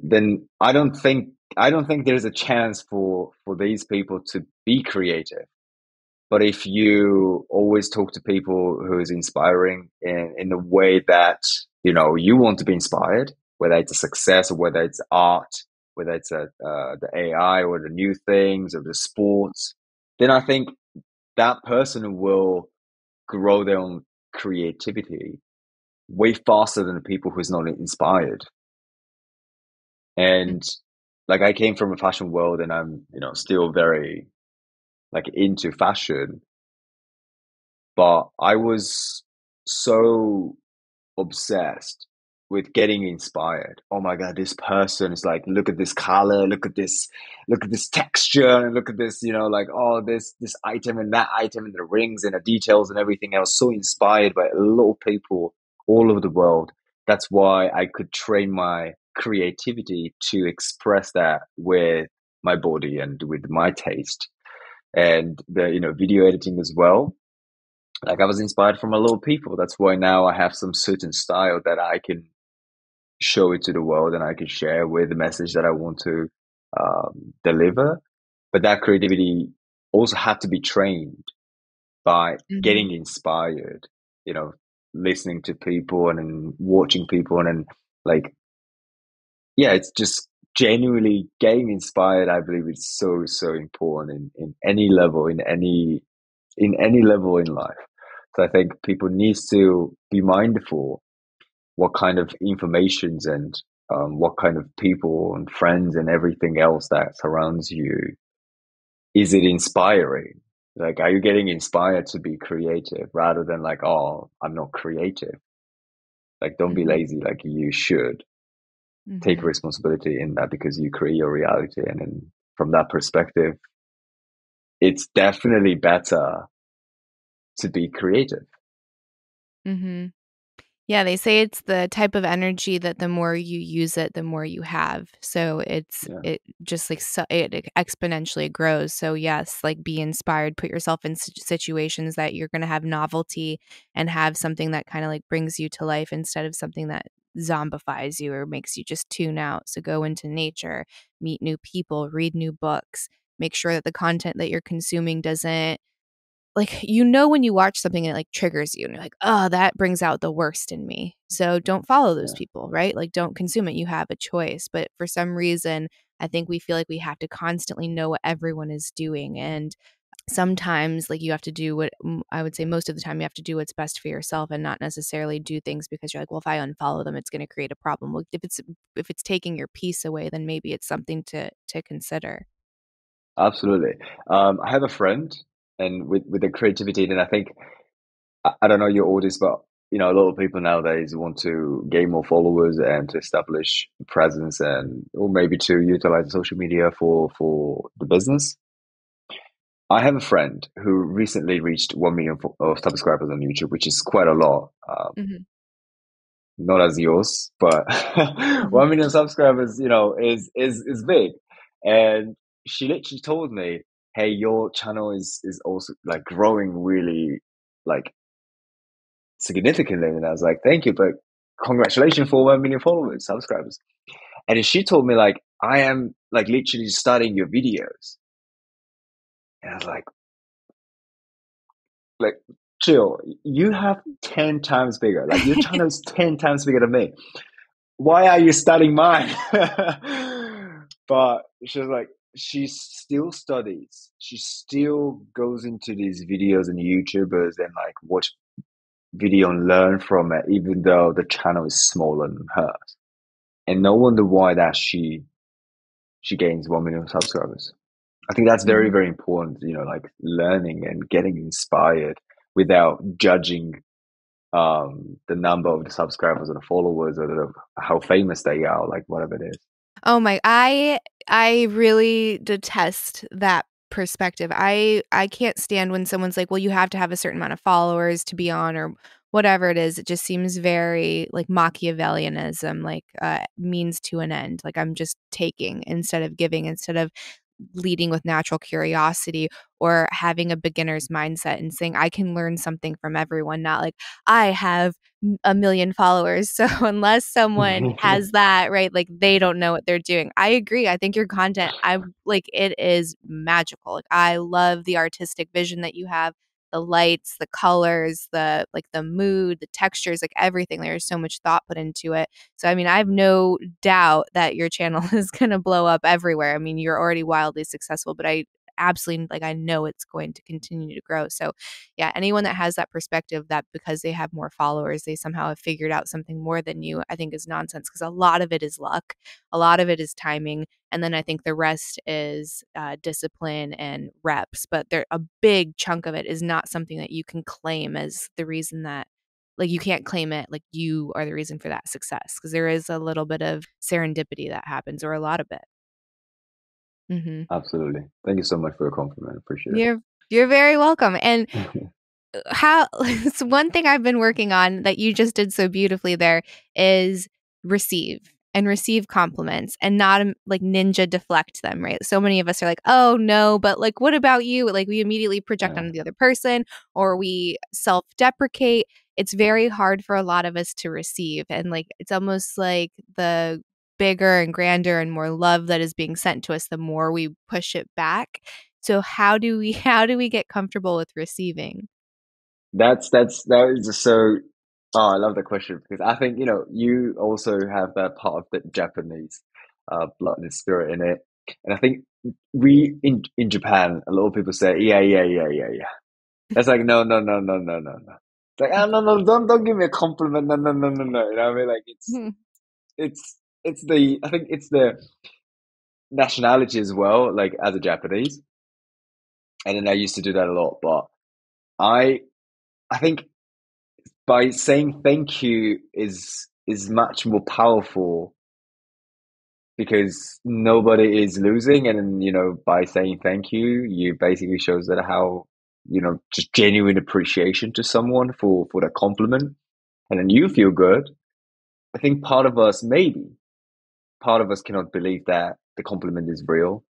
A: Then I don't think there's a chance for these people to be creative. But if you always talk to people who is inspiring in the way that you want to be inspired, whether it's a success or whether it's art, whether it's the AI or the new things or the sports, then I think that person will grow their own creativity way faster than the people who's not inspired. And like I came from a fashion world, and I'm still very like into fashion. But I was so obsessed with getting inspired. Oh my God, this person is like, look at this color, look at this texture, and look at this, like, oh, this item and that item and the rings and the details and everything. I was so inspired by a lot of people all over the world. That's why I could train my creativity to express that with my body and with my taste. and the video editing as well. Like I was inspired from a lot of people. That's why now I have some certain style that I can show it to the world and I can share with the message that I want to deliver. But that creativity also had to be trained by
B: Mm-hmm.
A: getting inspired, you know, listening to people and then watching people and then like, yeah, it's just genuinely getting inspired. I believe it's so, so important in any level, in any level in life. So I think people needs to be mindful what kind of informations and what kind of people and friends and everything else that surrounds you. Is it inspiring? Like, are you getting inspired to be creative rather than like, oh, I'm not creative? Like, don't be
B: Mm-hmm.
A: lazy. Like, you should take
B: Mm-hmm.
A: responsibility in that because you create your reality. And then from that perspective, it's definitely better to be creative.
B: Mm-hmm. Yeah, they say it's the type of energy that the more you use it, the more you have. So
A: Yeah,
B: it just like it exponentially grows. So yes, like be inspired, put yourself in situations that you're going to have novelty and have something that kind of like brings you to life instead of something that zombifies you or makes you just tune out. So go into nature, meet new people, read new books, make sure that the content that you're consuming doesn't like when you watch something and it like triggers you and you're like, oh, that brings out the worst in me. So don't follow those
A: yeah,
B: people, right? Like don't consume it. You have a choice. But for some reason, I think we feel like we have to constantly know what everyone is doing. And sometimes like you have to do what I would say most of the time you have to do what's best for yourself and not necessarily do things because you're like, well, if I unfollow them, it's going to create a problem. Well, if it's taking your peace away, then maybe it's something to consider.
A: absolutely. I have a friend, and with the creativity, and I think I don't know your audience, but a lot of people nowadays want to gain more followers and to establish presence and or maybe to utilize social media for the business. I have a friend who recently reached 1 million of subscribers on YouTube, which is quite a lot.
B: Hmm.
A: Not as yours, but
B: Hmm.
A: 1 million subscribers, is big. And she literally told me, "Hey, your channel is also like growing really like significantly." And I was like, "Thank you, but congratulations for 1 million followers, subscribers." And then she told me like, "I am like literally studying your videos," and I was like, chill. You have 10 times bigger. Like your channel is 10 times bigger than me. Why are you studying mine? But she was like, she still studies. She still goes into these videos and YouTubers and like watch video and learn from it, even though the channel is smaller than hers. And no wonder why that she gains 1 million subscribers. I think that's very,
B: Hmm.
A: very important, like learning and getting inspired without judging the number of the subscribers or the followers or how famous they are, like whatever it is.
B: Oh my, I really detest that perspective. I can't stand when someone's like, "Well, you have to have a certain amount of followers to be on," or whatever it is. It just seems very like Machiavellianism, like means to an end. Like I'm just taking instead of giving, instead of leading with natural curiosity or having a beginner's mindset and saying I can learn something from everyone, not like I have a million followers. So unless someone has that, right, like they don't know what they're doing. I agree. I think your content, I like it is magical. Like I love the artistic vision that you have, the lights, the colors, the like the mood, the textures, like everything. There's so much thought put into it. So I mean, I have no doubt that your channel is going to blow up everywhere. I mean, you're already wildly successful, but I absolutely like I know it's going to continue to grow. So yeah, anyone that has that perspective that because they have more followers, they somehow have figured out something more than you, I think is nonsense because a lot of it is luck, a lot of it is timing, and then I think the rest is discipline and reps. But there, a big chunk of it is not something that you can claim as the reason that. Like you can't claim it like you are the reason for that success because there is a little bit of serendipity that happens or a lot of it. Hmm.
A: Absolutely. Thank you so much for your compliment. Appreciate
B: You're you're very welcome. And
A: it.
B: how it's one thing I've been working on that you just did so beautifully there is receive. and receive compliments and not like ninja deflect them, right? So many of us are like, oh no, but like, what about you? Like we immediately project onto the other person, or we self-deprecate. It's very hard for a lot of us to receive. And like, it's almost like the bigger and grander and more love that is being sent to us, the more we push it back. So how do we get comfortable with receiving?
A: That is just so. Oh, I love the question because I think you also have that part of the Japanese blood and spirit in it, and I think we in Japan, a lot of people say, yeah, yeah, yeah, yeah, yeah. That's like no, no, no, no, no, no, no. It's like, oh, no, no, don't give me a compliment, no, no, no, no, no. You know what I mean? Like it's the I think it's the nationality as well. Like as a Japanese, and then I used to do that a lot, but I I think by saying thank you is much more powerful because nobody is losing, and then, by saying thank you, you basically shows that how just genuine appreciation to someone for that compliment, and then you feel good. I think part of us cannot believe that the compliment is real.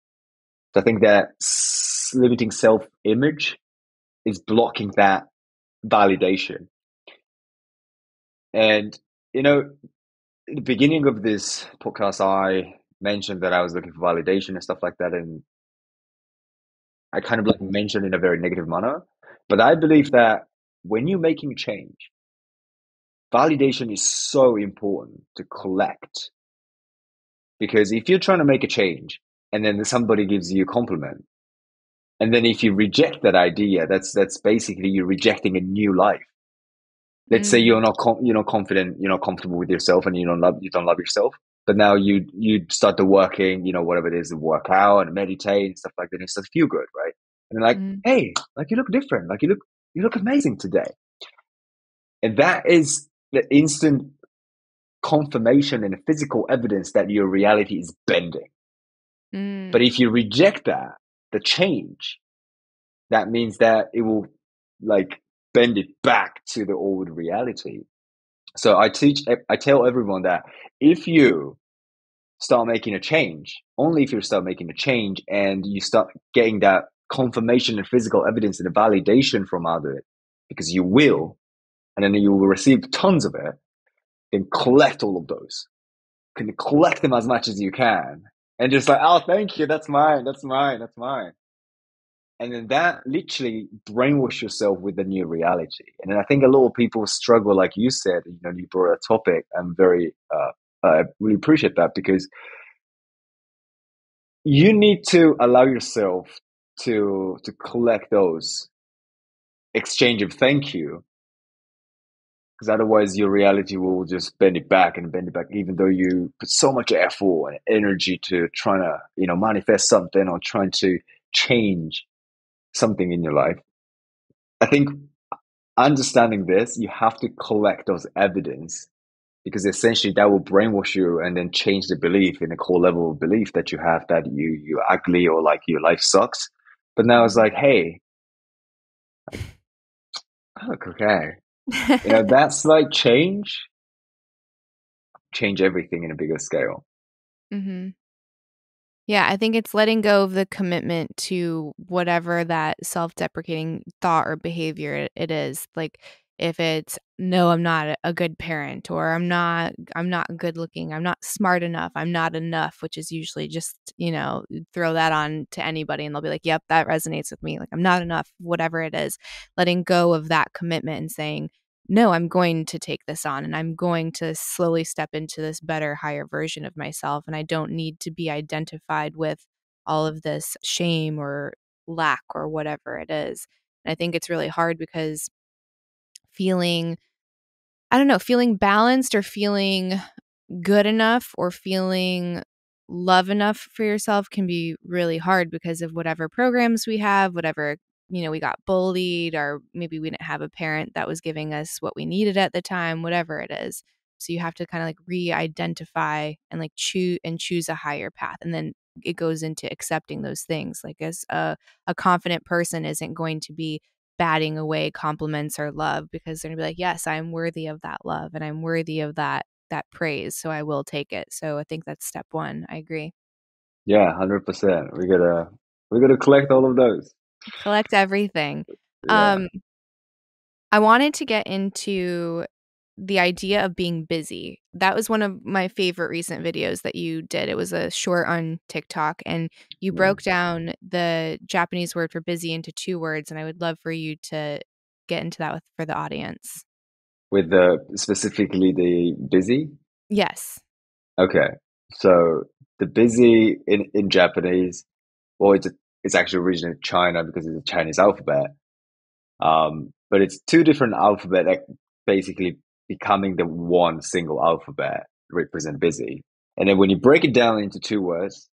A: So I think that limiting self image is blocking that validation. And at the beginning of this podcast, I mentioned that I was looking for validation and stuff like that, and I kind of like mentioned in a very negative manner. But I believe that when you're making a change, validation is so important to collect, because if you're trying to make a change and then somebody gives you a compliment, and then if you reject that idea, that's basically you rejecting a new life. Let's say you're not confident, you're not comfortable with yourself, and you don't love yourself. But now you start to working, whatever it is, to work out and meditate and stuff like that, and it starts to feel good, right? And they're like, hey, like you look different, like you look amazing today. And that is the instant confirmation and physical evidence that your reality is bending. But if you reject that, the change, that means that it will like bend it back to the old reality. So I tell everyone that if you start making a change, only if you start making a change and you start getting that confirmation and physical evidence and the validation from others, because you will, and then you will receive tons of it, then collect all of those. Can collect them as much as you can. And just like, oh, thank you, that's mine, that's mine, that's mine. And then that literally brainwash yourself with the new reality. And then I think a lot of people struggle, like you said, you brought a topic. I'm very, I really appreciate that, because you need to allow yourself to collect those exchange of thank you, because otherwise your reality will just bend it back and bend it back, even though you put so much effort and energy to trying to, manifest something or trying to change something in your life. I think understanding this, you have to collect those evidence, because essentially that will brainwash you and then change the belief in the core level of belief that you have, that you're ugly or like your life sucks. But now it's like, hey, I look okay. That's like change everything in a bigger scale.
B: Yeah, I think it's letting go of the commitment to whatever that self-deprecating thought or behavior it is. Like if it's, no, I'm not a good parent, or I'm not good looking, I'm not smart enough, I'm not enough, which is usually just, throw that on to anybody and they'll be like, yep, that resonates with me. Like I'm not enough, whatever it is. Letting go of that commitment and saying, no, I'm going to take this on and I'm going to slowly step into this better, higher version of myself. And I don't need to be identified with all of this shame or lack or whatever it is. And I think it's really hard because feeling balanced or feeling good enough or feeling love enough for yourself can be really hard because of whatever programs we have, whatever, we got bullied, or maybe we didn't have a parent that was giving us what we needed at the time, whatever it is. So you have to kind of like re-identify and like choose a higher path. And then it goes into accepting those things. Like as a confident person isn't going to be batting away compliments or love, because they're gonna be like, yes, I'm worthy of that love and I'm worthy of that that praise, so I will take it. So I think that's step one. I agree.
A: Yeah, 100%. We gotta collect all of those.
B: Collect everything.
A: Yeah.
B: Um, I wanted to get into the idea of being busy. That was one of my favorite recent videos that you did. It was a short on TikTok, and you
A: Mm.
B: broke down the Japanese word for busy into 2 words, and I would love for you to get into that for the audience.
A: With the specifically the busy.
B: Yes.
A: Okay. So the busy in Japanese, well, it's actually originated in China because it's a Chinese alphabet. But it's two different alphabet that basically becoming the one single alphabet represent busy. And then when you break it down into 2 words,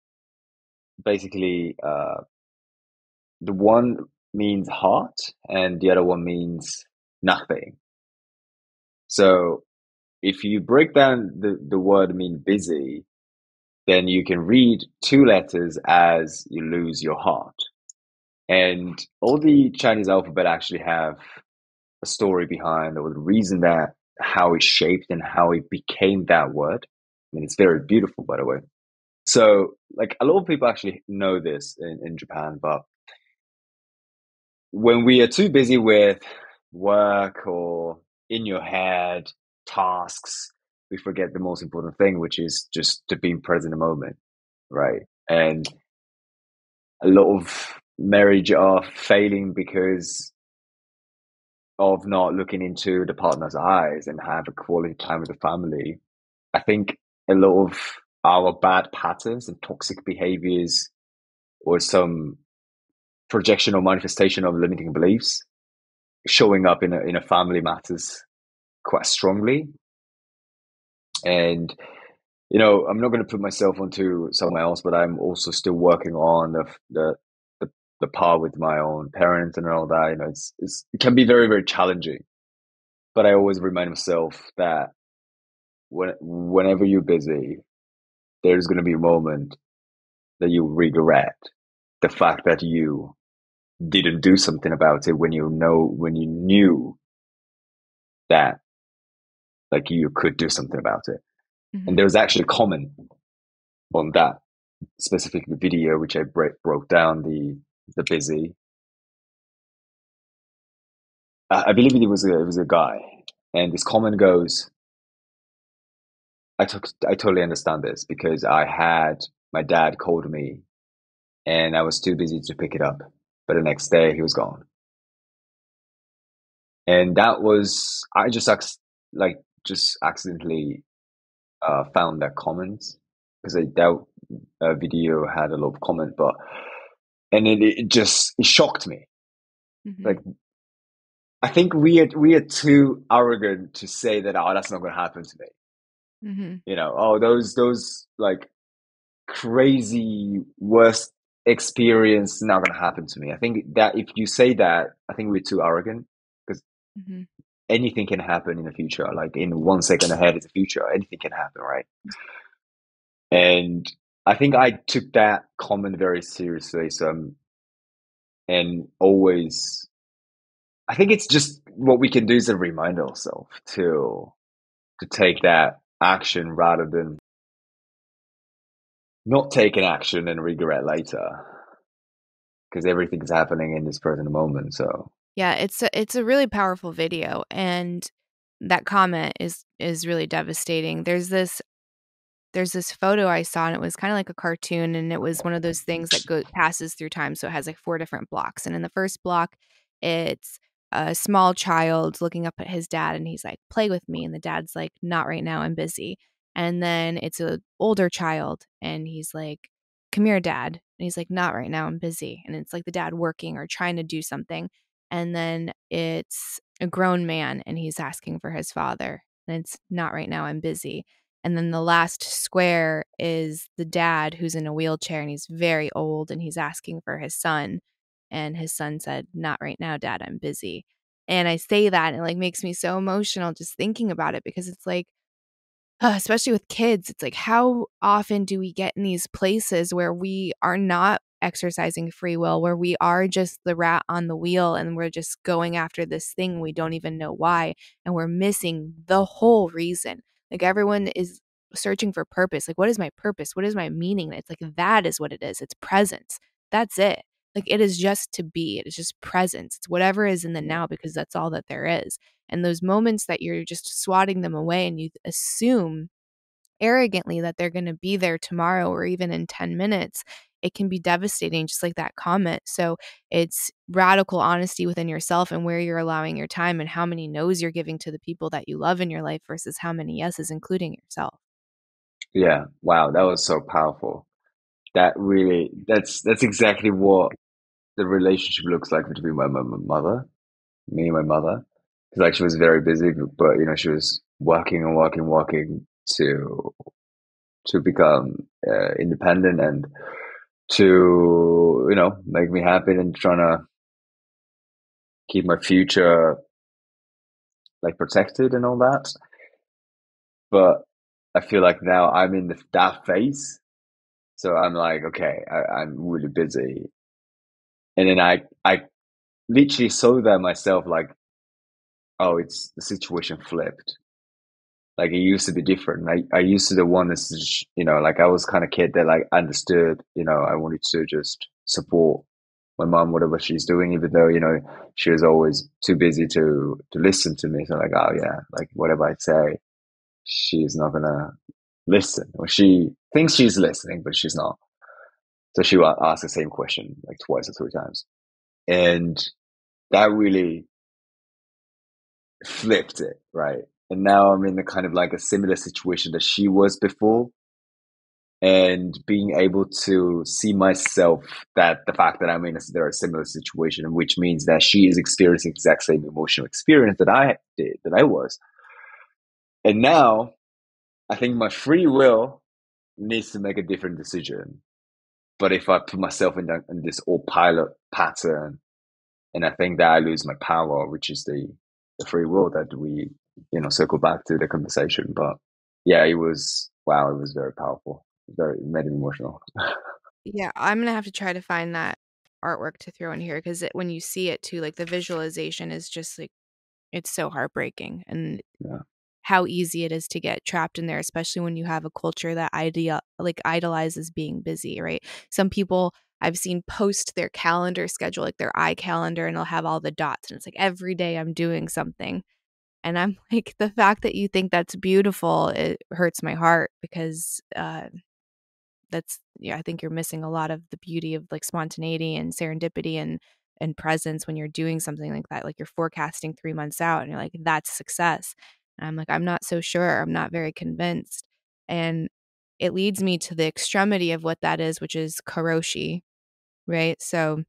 A: basically, the one means heart and the other one means nothing. So if you break down the word mean busy, then you can read 2 letters as you lose your heart. And all the Chinese alphabet actually have a story behind or the reason that how it shaped and how it became that word. I mean, it's very beautiful, by the way. So, like, a lot of people actually know this in Japan, but when we are too busy with work or in your head tasks, we forget the most important thing, which is just to be present in the moment, right? And a lot of marriage are failing because of not looking into the partner's eyes and have a quality time with the family. I think a lot of our bad patterns and toxic behaviors or some projection or manifestation of limiting beliefs showing up in a family matters quite strongly. And I'm not going to put myself onto someone else, but I'm also still working on the part with my own parents and all that. It can be very, very challenging. But I always remind myself that whenever you're busy, there's going to be a moment that you regret the fact that you didn't do something about it when you knew that like you could do something about it. And
B: Mm-hmm.
A: there was actually a comment on that specific video which I broke down the busy. I believe it was a guy, and this comment goes, I totally understand this because I had my dad called me and I was too busy to pick it up, but the next day he was gone. And that was I just accidentally found that comment because that video had a lot of comment, but and it shocked me.
B: Mm-hmm.
A: Like I think we are too arrogant to say that that's not going to happen to me.
B: Mm-hmm.
A: Those like crazy worst experience not going to happen to me. I think that if you say that, I think we're too arrogant because
B: Mm-hmm.
A: anything can happen in the future. Like in 1 second ahead is the future. Anything can happen, right? And I think I took that comment very seriously. So, and always, I think it's just what we can do is to remind ourselves to take that action rather than not taking action and regret later because everything's happening in this present moment. So,
B: Yeah, it's a really powerful video, and that comment is really devastating. There's this photo I saw, and it was kind of like a cartoon, and it was one of those things that passes through time. So it has like 4 different blocks, and in the first block, it's a small child looking up at his dad, and he's like, "Play with me," and the dad's like, "Not right now, I'm busy." And then it's a older child, and he's like, "Come here, dad," and he's like, "Not right now, I'm busy." And it's like the dad working or trying to do something, and then it's a grown man, and he's asking for his father, and it's, "Not right now, I'm busy." And then the last square is the dad who's in a wheelchair and he's very old and he's asking for his son. And his son said, "Not right now, dad, I'm busy." And I say that and it like makes me so emotional just thinking about it because it's like, especially with kids, it's like, how often do we get in these places where we are not exercising free will, where we are just the rat on the wheel and we're just going after this thing we don't even know why, and we're missing the whole reason. Like everyone is searching for purpose. Like, what is my purpose? What is my meaning? It's like that is what it is. It's presence. That's it. Like it is just to be. It is just presence. It's whatever is in the now because that's all that there is. And those moments that you're just swatting them away and you assume arrogantly that they're going to be there tomorrow or even in 10 minutes, it can be devastating, just like that comment. So it's radical honesty within yourself and where you're allowing your time and how many no's you're giving to the people that you love in your life versus how many yeses, including yourself.
A: Yeah. Wow, that was so powerful. That's exactly what the relationship looks like between my mother, me and my mother. Because like she was very busy, but she was working and working, working to become independent and to make me happy and trying to keep my future like protected and all that. But I feel like now I'm in that phase, so I'm like, okay, I'm really busy, and then I literally saw that myself, like, oh, it's the situation flipped. Like it used to be different. I used to the one that's, like I was kind of kid that like understood, I wanted to just support my mom, whatever she's doing, even though, she was always too busy to listen to me. So like, oh yeah, like whatever I say, she's not gonna listen. Or she thinks she's listening, but she's not. So she will ask the same question like twice or three times. And that really flipped it, right? And now I'm in the kind of like a similar situation that she was before, and being able to see myself, that the fact that I'm in a similar situation, which means that she is experiencing the exact same emotional experience that I did, that I was. And now I think my free will needs to make a different decision. But if I put myself in this autopilot pattern, and I think that I lose my power, which is the free will that we, circle back to the conversation. But yeah, it was, wow, it was very powerful. Very, it made me emotional.
B: Yeah, I'm gonna have to try to find that artwork to throw in here because when you see it too, like the visualization is just like it's so heartbreaking and
A: Yeah.
B: how easy it is to get trapped in there, especially when you have a culture that idolizes being busy, right? Some people I've seen post their calendar schedule, like their iCalendar, and they'll have all the dots, and it's like every day I'm doing something. And I'm like, the fact that you think that's beautiful, it hurts my heart because I think you're missing a lot of the beauty of like spontaneity and serendipity and presence when you're doing something like that. Like you're forecasting 3 months out and you're like, that's success. And I'm like, I'm not so sure. I'm not very convinced. And it leads me to the extremity of what that is, which is karoshi, right? So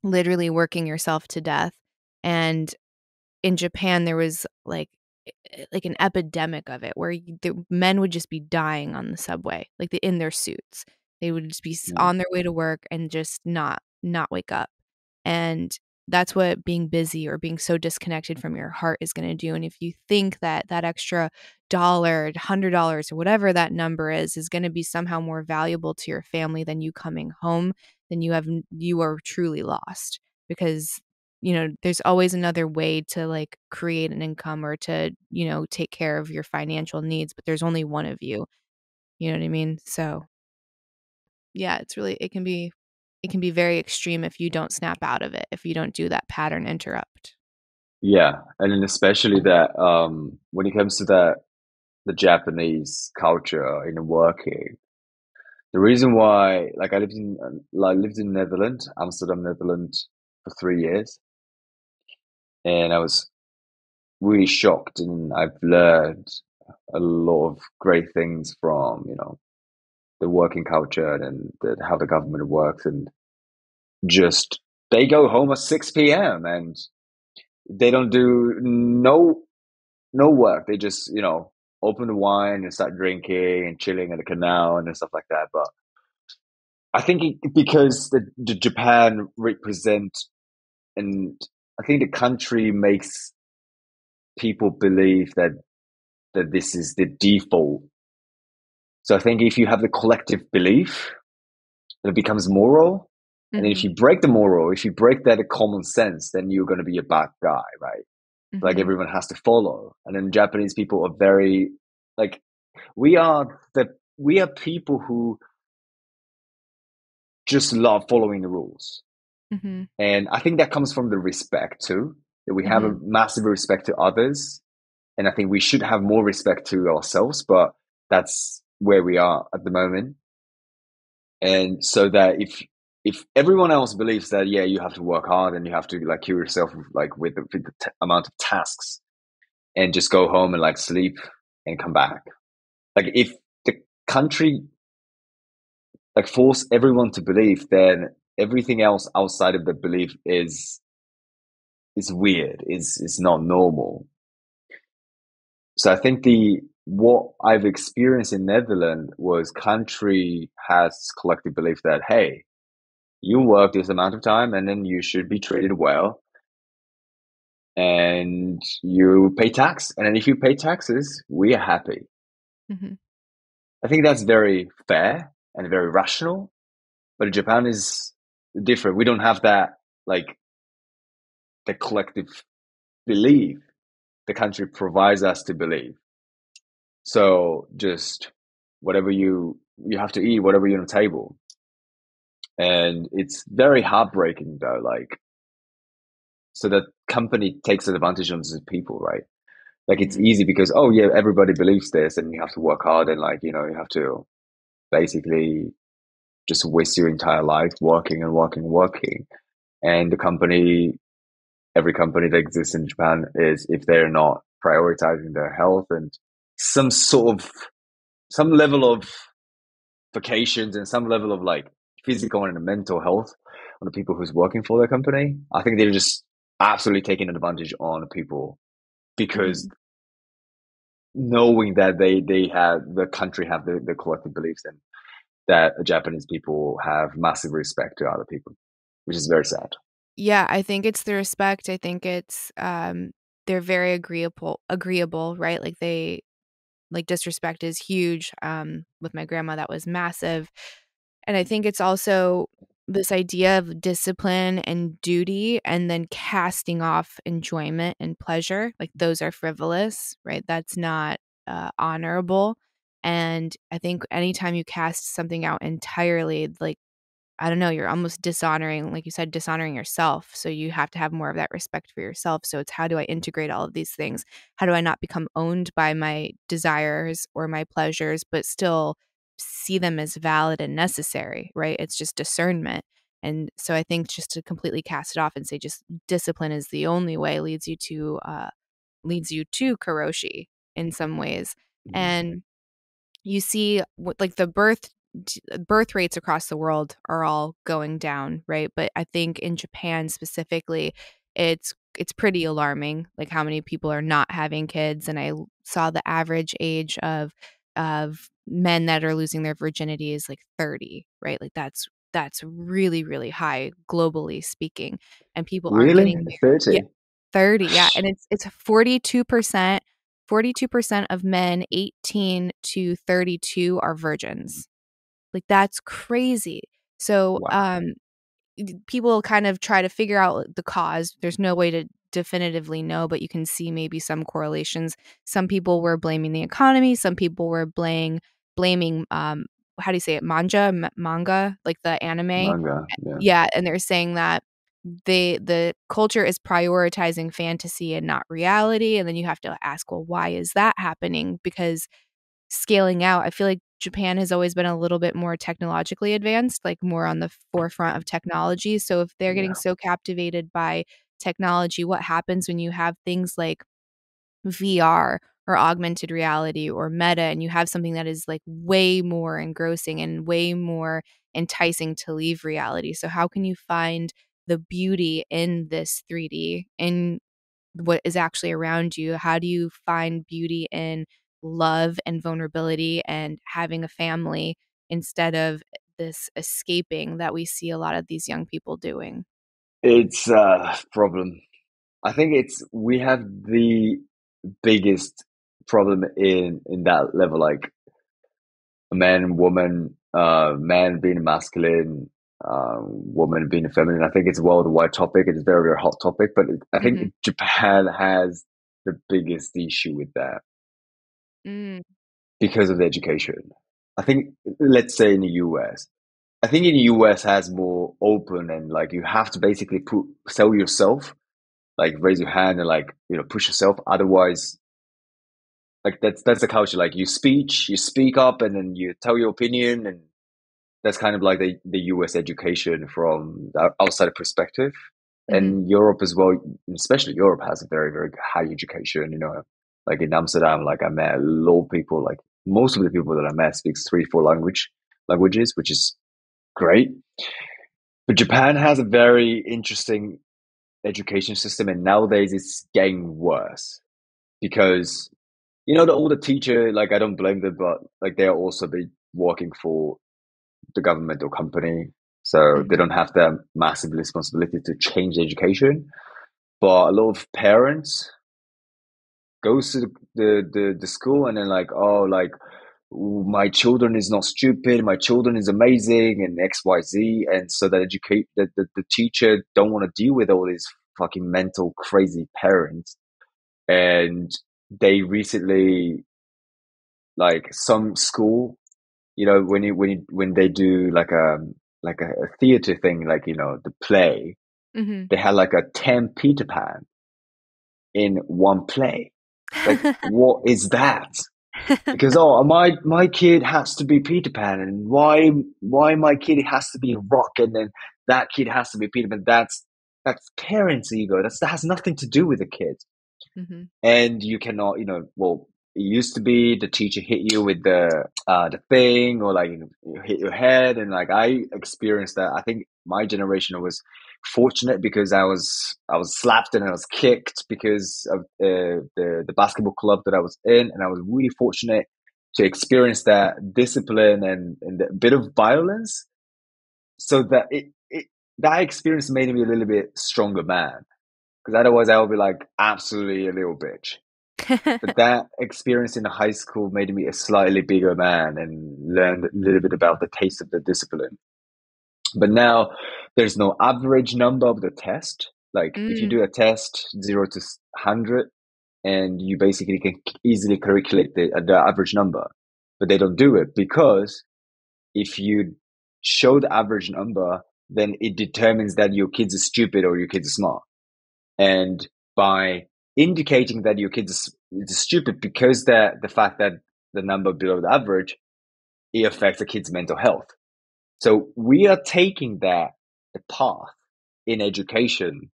B: literally working yourself to death. And in Japan, there was like an epidemic of it where the men would just be dying on the subway, like in their suits. They would just be
A: Mm.
B: on their way to work and just not wake up. And that's what being busy or being so disconnected from your heart is going to do. And if you think that that extra dollar, $100 or whatever that number is going to be somehow more valuable to your family than you coming home, then you are truly lost because there's always another way to like create an income or to, take care of your financial needs, but there's only one of you. You know what I mean? So yeah, it can be very extreme if you don't snap out of it, if you don't do that pattern interrupt.
A: Yeah, and then especially that when it comes to the Japanese culture in working, the reason why, like, I lived in Netherlands, Amsterdam, Netherlands, for 3 years, and I was really shocked, and I've learned a lot of great things from the working culture and how the government works, and just they go home at 6 p.m. and they don't do no work. They just, open the wine and start drinking and chilling at the canal and stuff like that. But I think because the Japan represent, and I think the country makes people believe that this is the default. So I think if you have the collective belief, it becomes moral. And if
B: Mhm.
A: you break the moral, if you break that common sense, then you're going to be a bad guy, right? Like
B: Mhm.
A: everyone has to follow. And then Japanese people are very like we are people who just love following the rules.
B: Mm-hmm.
A: And I think that comes from the respect too, that we have a
B: Mm-hmm.
A: massive respect to others. And I think we should have more respect to ourselves, but that's where we are at the moment. And so that if everyone else believes that, yeah, you have to work hard and you have to like kill yourself like with the amount of tasks and just go home and like sleep and come back. Like if the country like force everyone to believe, then everything else outside of the belief is weird, is not normal. So I think the what I've experienced in Netherlands was country has collective belief that, hey, you work this amount of time and then you should be treated well and you pay tax. And then if you pay taxes, we are happy.
B: Mm-hmm.
A: I think that's very fair and very rational. But Japan is different. We don't have that like the collective belief the country provides us to believe. So just whatever you have to eat, whatever you're on the table. And it's very heartbreaking though, like so that company takes advantage of these people, right? Like it's
B: Mm-hmm.
A: easy because oh yeah, everybody believes this and you have to work hard and like, you have to basically just waste your entire life working and working and working. And every company that exists in Japan is if they're not prioritizing their health and some sort of some level of vacations and some level of like physical and mental health on the people who's working for their company. I think they're just absolutely taking advantage on people because
B: Mm-hmm.
A: knowing that they have the country have the collective beliefs and that Japanese people have massive respect to other people, which is very sad.
B: Yeah, I think it's the respect. I think it's they're very agreeable, right? Like they like disrespect is huge. With my grandma that was massive. And I think it's also this idea of discipline and duty and then casting off enjoyment and pleasure. Like those are frivolous, right? That's not honorable. And I think anytime you cast something out entirely, like I don't know, you're almost dishonoring, like you said, dishonoring yourself. So you have to have more of that respect for yourself. So it's how do I integrate all of these things? How do I not become owned by my desires or my pleasures, but still see them as valid and necessary, right? It's just discernment. And so I think just to completely cast it off and say just discipline is the only way leads you to Karoshi in some ways. And you see like the birth rates across the world are all going down, right? But I think in Japan specifically, it's pretty alarming, like how many people are not having kids. And I saw the average age of men that are losing their virginity is like 30, right? Like that's really really high globally speaking, and people aren't
A: Really?
B: getting married. Yeah,
A: 30?
B: 30, yeah, and it's 42% of men 18 to 32 are virgins. Like that's crazy. So,
A: Wow.
B: people kind of try to figure out the cause. There's no way to definitively know, but you can see maybe some correlations. Some people were blaming the economy. Some people were blaming how do you say it? Manga, like the anime.
A: Manga, yeah.
B: Yeah, and they're saying that the culture is prioritizing fantasy and not reality, and then you have to ask, well, why is that happening? Because scaling out, I feel like Japan has always been a little bit more technologically advanced, like more on the forefront of technology. So if they're getting
A: Yeah.
B: so captivated by technology, what happens when you have things like VR or augmented reality or meta, and you have something that is like way more engrossing and way more enticing to leave reality? So how can you find the beauty in this 3D, in what is actually around you? How do you find beauty in love and vulnerability and having a family instead of this escaping that we see a lot of these young people doing?
A: It's a problem. I think it's we have the biggest problem in that level, like a man, woman, man being masculine, woman being feminine. I think it's a worldwide topic. It's a very, very hot topic, but I think
B: Mhm.
A: Japan has the biggest issue with that.
B: Mm.
A: because of the education. I think, let's say in the US, I think in the US has more open and like you have to basically sell yourself, like raise your hand and like, push yourself. Otherwise, like that's the culture. Like you speak up and then you tell your opinion, and that's kind of like the US education from the outside perspective.
B: Mm-hmm.
A: And Europe as well, especially Europe has a very, very high education, like in Amsterdam, like I met a lot of people, like most of the people that I met speaks three, four languages, which is great. But Japan has a very interesting education system, and nowadays it's getting worse because all the teacher, like I don't blame them, but like they're also be working for the government or company, so they
B: Mm-hmm.
A: don't have that massive responsibility to change education. But a lot of parents goes to the school and then like, oh, like my children is not stupid, my children is amazing, and XYZ, and so that educate the teacher don't want to deal with all these fucking mental crazy parents. And they recently, like some school, when they do like a theater thing, like the play,
B: Mm-hmm.
A: they had like a 10 Peter Pan in one play. Like, what is that? Because my kid has to be Peter Pan, and why my kid has to be Rock, and then that kid has to be Peter Pan. That's parents' ego. That has nothing to do with the kid.
B: Mm-hmm.
A: And you cannot, well, it used to be the teacher hit you with the thing, or like you hit your head, and like I experienced that. I think my generation was fortunate because I was slapped and I was kicked because of the basketball club that I was in, and I was really fortunate to experience that discipline and a bit of violence, so that that experience made me a little bit stronger man, because otherwise I would be like absolutely a little bitch. But that experience in high school made me a slightly bigger man and learned a little bit about the taste of the discipline. But now there's no average number of the test. Like if you
B: Mm.
A: do a test 0 to 100, and you basically can easily calculate the average number, but they don't do it because if you show the average number, then it determines that your kids are stupid or your kids are smart. And by indicating that your kid is stupid because the fact that the number below the average, it affects the kid's mental health. So we are taking that the path in education,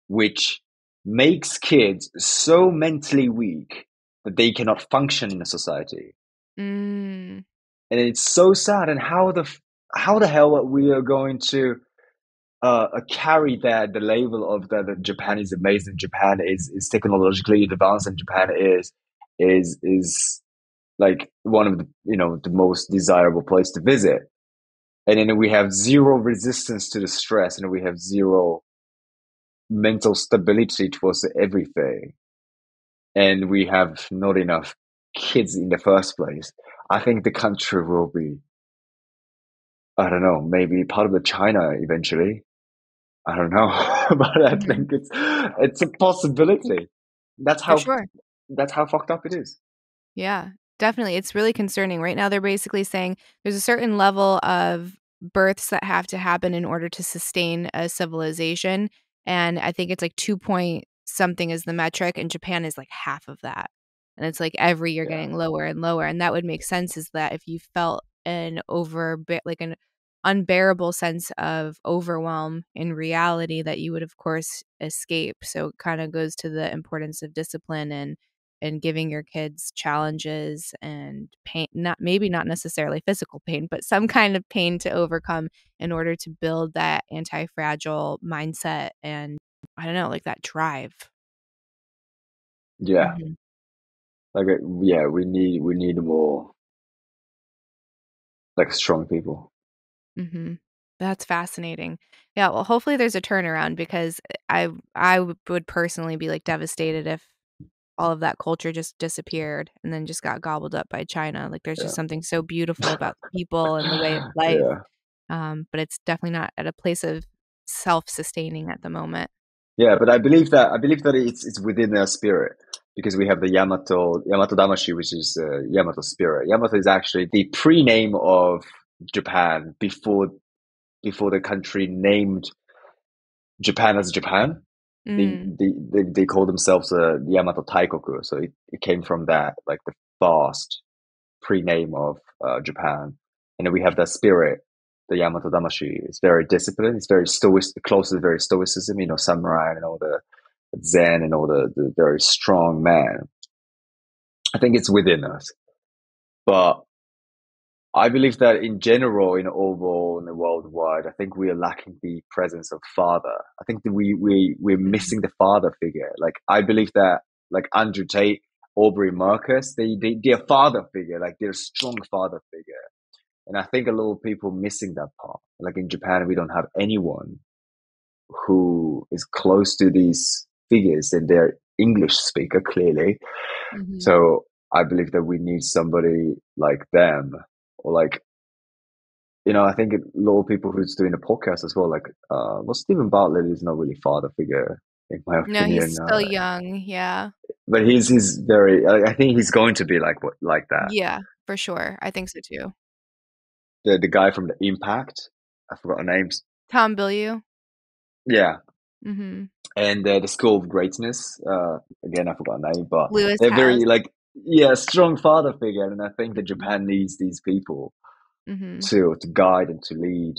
A: which makes kids so mentally weak that they cannot function in a society.
B: Mm.
A: And it's so sad. And how the hell we are going to carry that the label of that Japan is amazing, Japan is technologically advanced, and Japan is like one of the most desirable place to visit. And then we have zero resistance to the stress, and we have zero mental stability towards everything, and we have not enough kids in the first place. I think the country will be, I don't know, maybe part of the China eventually. I don't know, but I
B: Mm-hmm.
A: think it's a possibility. That's
B: For
A: how
B: sure.
A: that's how fucked up it is.
B: Yeah, definitely. It's really concerning. Right now, they're basically saying there's a certain level of births that have to happen in order to sustain a civilization. And I think it's like 2 point something is the metric, and Japan is like half of that. And it's like every year
A: Yeah,
B: getting lower and lower. And that would make sense is that if you felt like an unbearable sense of overwhelm in reality, that you would, of course, escape. So it kind of goes to the importance of discipline and giving your kids challenges and pain, not necessarily physical pain, but some kind of pain to overcome in order to build that anti-fragile mindset and I don't know, like that drive.
A: yeah,
B: Hmm.
A: like yeah. We need more like strong people.
B: Hmm. That's fascinating. Yeah, well, hopefully there's a turnaround because I would personally be like devastated if all of that culture just disappeared and then just got gobbled up by China. Like there's just
A: Yeah,
B: something so beautiful about people and the way of life.
A: yeah,
B: But it's definitely not at a place of self-sustaining at the moment.
A: yeah. But I believe that it's within their spirit. because we have the Yamato Damashi, which is Yamato spirit. Yamato is actually the pre-name of Japan before the country named Japan as Japan.
B: Mm.
A: They call themselves Yamato Taikoku, so it came from that, like the vast pre-name of Japan. And then we have that spirit, the Yamato Damashi. It's very disciplined. It's very stoic, close to very stoicism. Samurai and all the Zen and all the very strong man. I think it's within us, but I believe that in general, in overall, in the worldwide, I think we are lacking the presence of father. I think that we're
B: Mm.
A: missing the father figure. Like I believe that, like Andrew Tate, Aubrey Marcus, they're father figure. Like they're a strong father figure, and I think a lot of people missing that part. Like in Japan, we don't have anyone who is close to these figures, and they're English speaker clearly.
B: Mhm.
A: So I believe that we need somebody like them, or like I think a lot of people who's doing a podcast as well, like, well, Stephen Bartlett is not really father figure in my
B: No, he's
A: opinion,
B: still young. Yeah.
A: but he's very. I think he's going to be like that.
B: Yeah, for sure. I think so too.
A: The guy from the Impact, I forgot the names.
B: Tom Bilyeu.
A: Yeah,
B: Mhm.
A: and the School of Greatness. Again, I forgot the name, but
B: Lewis
A: they're
B: House.
A: very like strong father figure, and I think that
B: Mhm.
A: Japan needs these people
B: Mhm.
A: to guide and to lead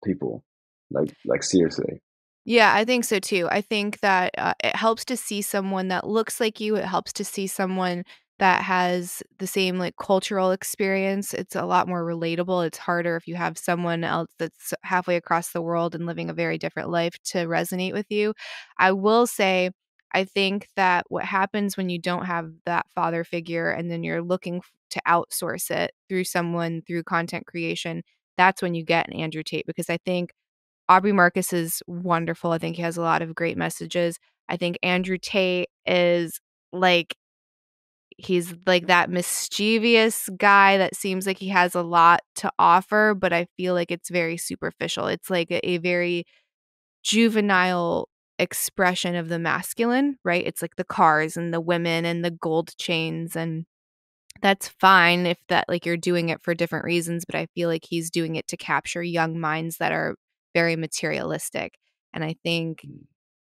A: people like seriously.
B: Yeah, I think so too. I think that it helps to see someone that looks like you. It helps to see someone that has the same like cultural experience. It's a lot more relatable. It's harder if you have someone else that's halfway across the world and living a very different life to resonate with you. I will say, I think that what happens when you don't have that father figure and then you're looking to outsource it through someone through content creation, that's when you get an Andrew Tate because I think Aubrey Marcus is wonderful. I think he has a lot of great messages. I think Andrew Tate is like he's like that mischievous guy that seems like he has a lot to offer, but I feel like it's very superficial. It's like a very juvenile expression of the masculine, right? It's like the cars and the women and the gold chains and that's fine if that like you're doing it for different reasons, but I feel like he's doing it to capture young minds that are very materialistic. And I think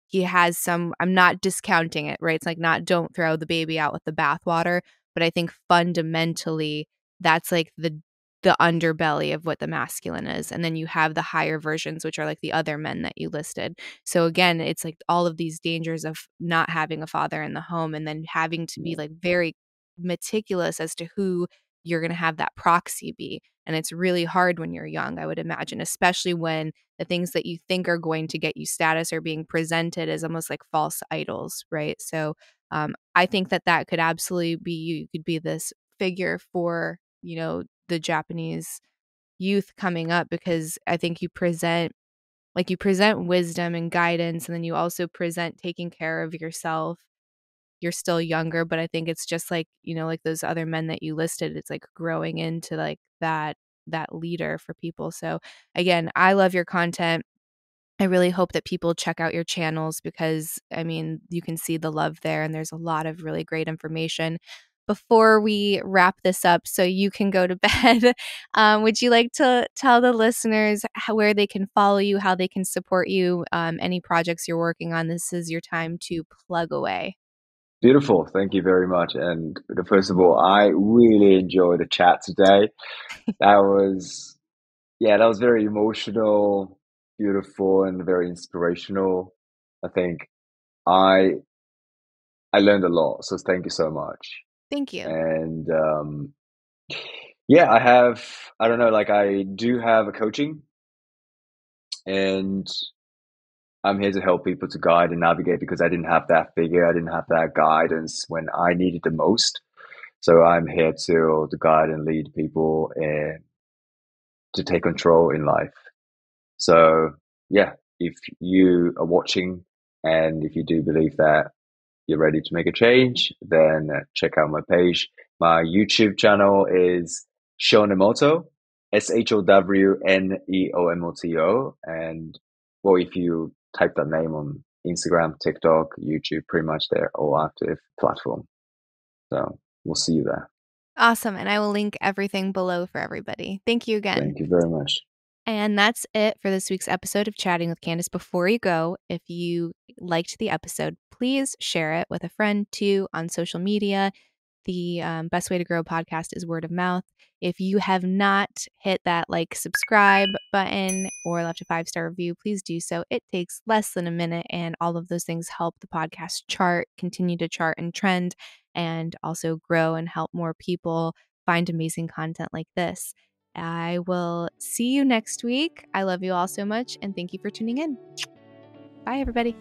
B: he has some I'm not discounting it, right? It's like not don't throw the baby out with the bathwater, but I think fundamentally that's like the underbelly of what the masculine is. And then you have the higher versions, which are like the other men that you listed. So again, it's like all of these dangers of not having a father in the home and then having to be like very meticulous as to who you're going to have that proxy be. And it's really hard when you're young, I would imagine, especially when the things that you think are going to get you status are being presented as almost like false idols, right? So I think that that could absolutely be you could be this figure for, the Japanese youth coming up because I think you present wisdom and guidance and then you also present taking care of yourself. You're still younger, but I think it's just like, like those other men that you listed, it's like growing into like that leader for people. So again, I love your content. I really hope that people check out your channels because I mean, you can see the love there and there's a lot of really great information. Before we wrap this up, so you can go to bed, would you like to tell the listeners where they can follow you, how they can support you, any projects you're working on? This is your time to plug away.
A: Beautiful. Thank you very much. And first of all, I really enjoyed the chat today. That was, yeah, that was very emotional, beautiful, and very inspirational. I think I I learned a lot. So thank you so much.
B: Thank you.
A: And yeah, I don't know, like I do have a coaching, and I'm here to help people to guide and navigate because I didn't have that figure. I didn't have that guidance when I needed the most. So I'm here to guide and lead people and to take control in life. So yeah, if you are watching and if you do believe that you're ready to make a change, then check out my page. My YouTube channel is Shonemoto, SHOWNEMOTO. And well, if you type that name on Instagram, TikTok, YouTube, pretty much they're all active platform. So we'll see you there.
B: Awesome. And I will link everything below for everybody. Thank you again.
A: Thank you very much.
B: And that's it for this week's episode of Chatting with Candice. Before you go, if you liked the episode, please share it with a friend too on social media. The best way to grow a podcast is word of mouth. If you have not hit that subscribe button or left a 5-star review, please do so. It takes less than a minute, and all of those things help the podcast continue to chart and trend, and also grow and help more people find amazing content like this. I will see you next week. I love you all so much, and thank you for tuning in. Bye, everybody.